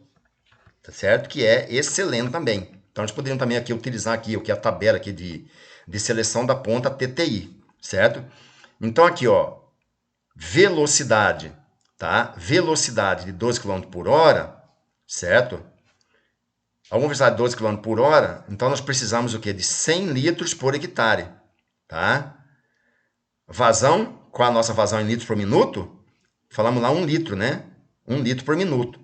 tá certo? Que é excelente também. Então, nós poderíamos também aqui utilizar aqui o que é a tabela aqui de seleção da ponta TTI, certo? Então, aqui, ó, velocidade, tá? Velocidade de 12 km por hora, certo? Alguma velocidade de 12 km por hora, então nós precisamos o quê? De 100 litros por hectare, tá? Vazão, qual a nossa vazão em litros por minuto? Falamos lá 1 litro, né? 1 litro por minuto.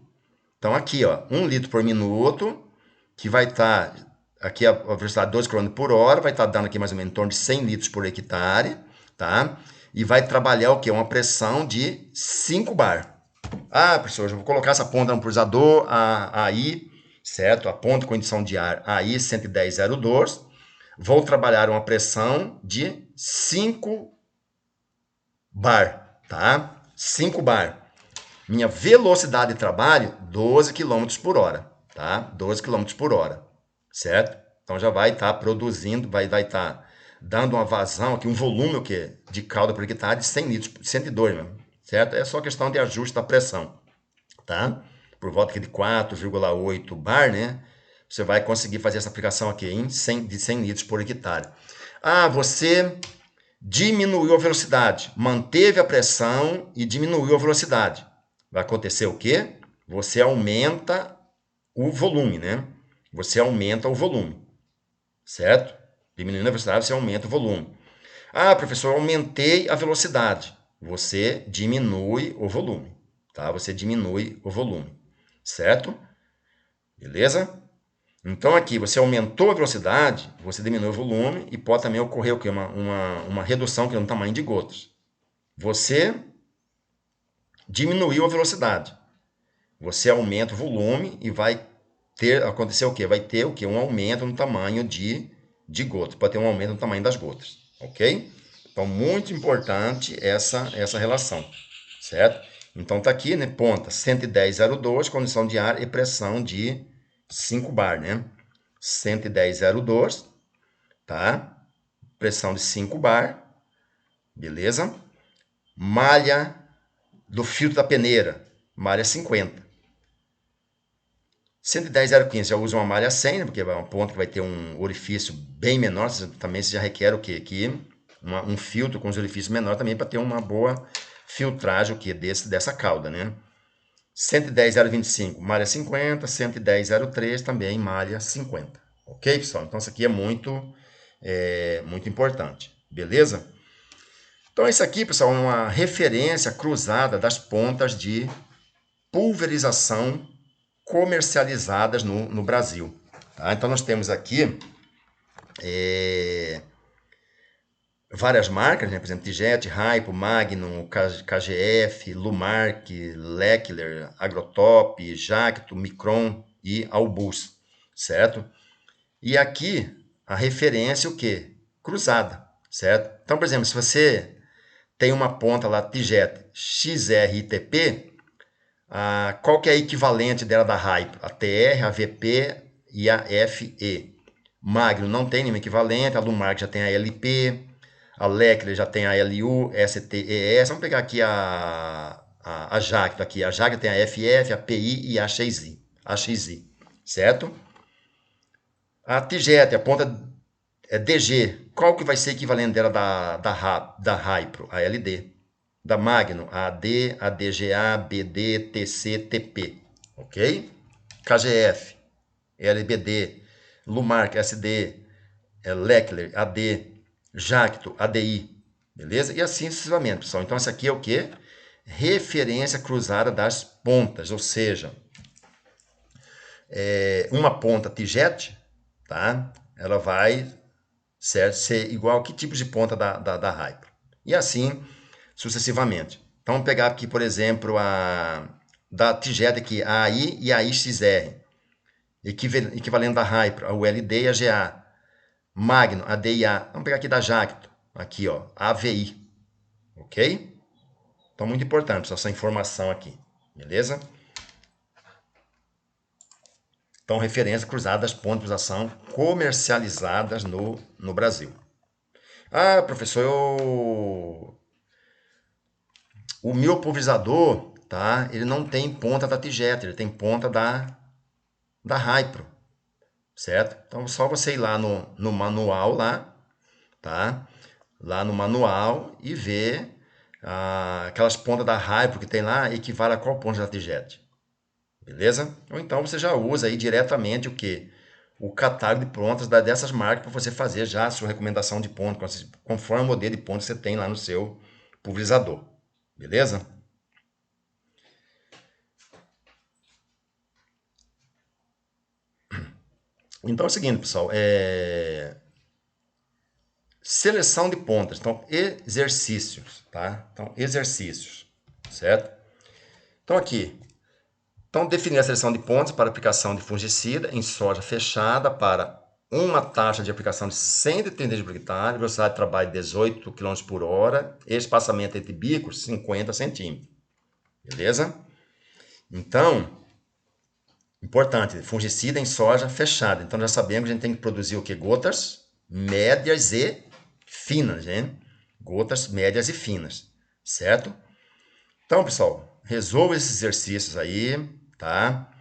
Então aqui, ó, 1 litro por minuto, que vai estar, aqui a velocidade de 12 km por hora, vai estar dando aqui mais ou menos em torno de 100 litros por hectare, tá? E vai trabalhar o quê? Uma pressão de 5 bar. Ah, professor, eu vou colocar essa ponta no pulverizador, aí, certo? A ponta com indução de ar aí 110,02. Vou trabalhar uma pressão de 5 bar, tá? 5 bar. Minha velocidade de trabalho, 12 km por hora, tá? 12 km por hora, certo? Então já vai estar produzindo, vai estar dando uma vazão aqui, um volume o quê? De calda por hectare de 100 litros, 102 mesmo, certo? É só questão de ajuste da pressão, tá? Por volta aqui de 4,8 bar, né? Você vai conseguir fazer essa aplicação aqui de 100 litros por hectare. Ah, você diminuiu a velocidade, manteve a pressão e diminuiu a velocidade. Vai acontecer o quê? Você aumenta o volume, né? Você aumenta o volume, certo? Diminuindo a velocidade, você aumenta o volume. Ah, professor, aumentei a velocidade. Você diminui o volume, tá? Você diminui o volume, certo? Beleza? Então aqui você aumentou a velocidade, você diminui o volume e pode também ocorrer o quê? Uma redução aqui no tamanho de gotas. Você diminuiu a velocidade, você aumenta o volume e vai acontecer o quê? Vai ter o quê? Um aumento no tamanho de gotas, pode ter um aumento no tamanho das gotas, ok? Então, muito importante essa relação, certo? Então, tá aqui, né? Ponta 110,02, condição de ar e pressão de 5 bar, né? 110,02, tá? Pressão de 5 bar, beleza? Malha do filtro da peneira, malha 50. 110,015 já usa uma malha 100, né? Porque é um ponto que vai ter um orifício bem menor, também você já requer o quê? Aqui um filtro com os orifícios menores também para ter uma boa filtragem o quê? Dessa cauda, né? 110,025, malha 50, 110,03 também malha 50. Ok, pessoal? Então isso aqui é muito importante, beleza? Então isso aqui, pessoal, é uma referência cruzada das pontas de pulverização comercializadas no Brasil. Tá? Então nós temos aqui várias marcas, né? Por exemplo, Tijet, Hypo, Magnum, KGF, Lumark, Leckler, Agrotop, Jacto, Micron e Albus, certo? E aqui a referência o quê? Cruzada, certo? Então, por exemplo, se você tem uma ponta lá Tijet XRITP, qual que é a equivalente dela da Hypo? A TR, a VP e a FE. Magno não tem nenhum equivalente, a Lumark já tem a LP, a Leckler já tem a LU, STES. Vamos pegar aqui a Jacto aqui. A Jacto tem a FF, a PI e a XI, certo? A Tijet, a ponta DG, qual que vai ser equivalente dela da Hypro? A LD. Da Magno, a AD, a DGA, BD, TC, TP, ok? KGF, LBD, Lumark, SD, Leckler, AD, Jacto, ADI, beleza? E assim sucessivamente, pessoal. Então, isso aqui é o quê? Referência cruzada das pontas, ou seja, uma ponta tigete, tá? Ela vai ser igual a que tipo de ponta da Hypro. E assim sucessivamente. Então, vamos pegar aqui, por exemplo, da tigete aqui, a AI e a IXR, equivalente da Hypro, a ULD e a GA. Magno, a DIA. Vamos pegar aqui da Jacto, aqui, ó, AVI. Ok? Então, muito importante essa informação aqui, beleza? Então, referência cruzada das pontes de pulsação comercializadas no Brasil. Ah, professor, o meu pulverizador, tá? Ele não tem ponta da Tigeta, ele tem ponta da Hypro, certo? Então, só você ir lá no manual lá, tá? Lá no manual e ver aquelas pontas da Hypro que tem lá equivale a qual ponta da Tigeta. Beleza? Ou então você já usa aí diretamente o que? O catálogo de pontas dessas marcas para você fazer já a sua recomendação de pontos, conforme o modelo de pontos que você tem lá no seu pulverizador. Beleza? Então é o seguinte, pessoal. Seleção de pontas. Então, exercícios, tá? Então, exercícios, certo? Então, aqui. Então, definir a seleção de pontos para aplicação de fungicida em soja fechada para uma taxa de aplicação de 130 por hectare, velocidade de trabalho de 18 km por hora, espaçamento entre bicos 50 centímetros. Beleza? Então, importante, fungicida em soja fechada. Então, já sabemos que a gente tem que produzir o que? Gotas médias e finas, né? Gotas médias e finas, certo? Então, pessoal, resolva esses exercícios aí, tá?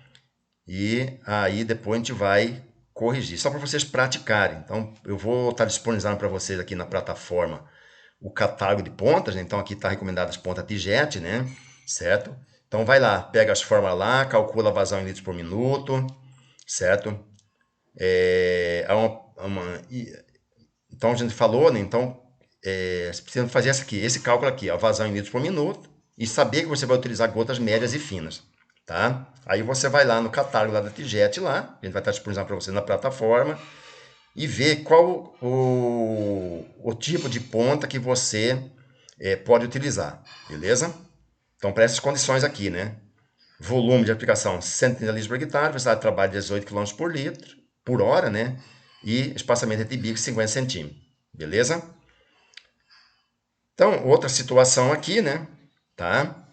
E aí depois a gente vai corrigir, só para vocês praticarem. Então, eu vou estar disponibilizando para vocês aqui na plataforma o catálogo de pontas, né? Então aqui está recomendado as pontas Tigete, né? Certo? Então vai lá, pega as fórmulas lá, calcula a vazão em litros por minuto, certo? Então a gente falou, né? Então você precisa fazer esse cálculo aqui, a vazão em litros por minuto, e saber que você vai utilizar gotas médias e finas, tá? Aí você vai lá no catálogo lá da Tigete lá, a gente vai estar disponibilizando para você na plataforma, e ver qual o tipo de ponta que você pode utilizar, beleza? Então, para essas condições aqui, né? Volume de aplicação 130 litros por hectare, velocidade de trabalho 18 km por hora, né? E espaçamento entre bicos 50 centímetros, beleza? Então, outra situação aqui, né? Tá?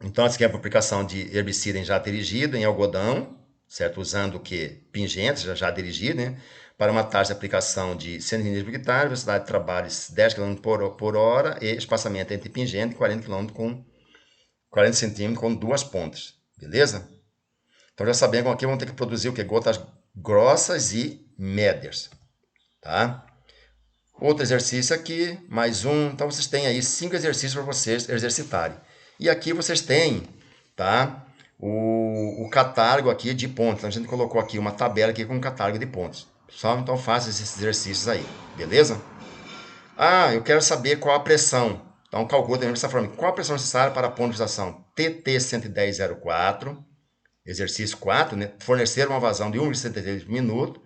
Então, essa aqui é a aplicação de herbicida em jato dirigido em algodão, certo? Usando o que? Pingentes, já dirigido, né? Para uma taxa de aplicação de 120 por hectare, velocidade de trabalho 10 km por hora e espaçamento entre pingente 40 km com 40 centímetros com duas pontas, beleza? Então já sabemos que aqui vamos ter que produzir o que? Gotas grossas e médias, tá? Outro exercício aqui, mais um. Então vocês têm aí 5 exercícios para vocês exercitarem. E aqui vocês têm, tá? O catálogo aqui de pontos. Então a gente colocou aqui uma tabela aqui com um catálogo de pontos. Só então faça esses exercícios aí, beleza? Ah, eu quero saber qual a pressão. Então calcula também dessa forma. Qual a pressão necessária para a pontização TT 110,04, exercício 4, né? Fornecer uma vazão de 1,73 por minuto.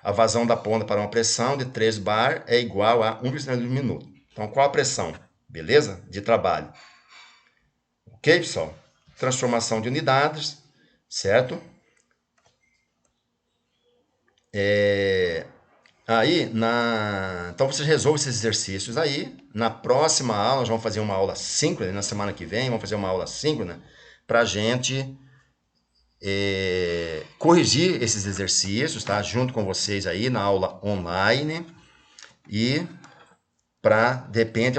A vazão da ponta para uma pressão de 3 bar é igual a 1,73 por minuto. Então, qual a pressão? Beleza? De trabalho. Ok, pessoal? Transformação de unidades, certo? Então, vocês resolvem esses exercícios aí. Na próxima aula, nós vamos fazer uma aula síncrona. Na semana que vem, vamos fazer uma aula síncrona para a gente corrigir esses exercícios, tá? Junto com vocês aí na aula online. E para, de repente,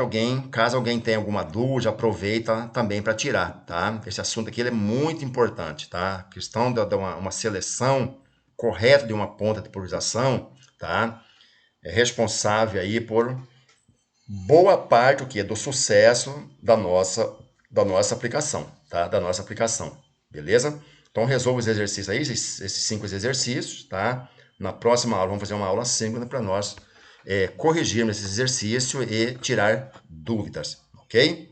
caso alguém tenha alguma dúvida, aproveita também para tirar, tá? Esse assunto aqui ele é muito importante, tá? A questão de uma seleção correta de uma ponta de pulverização, tá? É responsável aí por boa parte do sucesso da nossa aplicação, tá? Da nossa aplicação, beleza? Então, resolva os exercícios aí, esses 5 exercícios, tá? Na próxima aula, vamos fazer uma aula síncrona para nós corrigirmos esse exercício e tirar dúvidas, ok?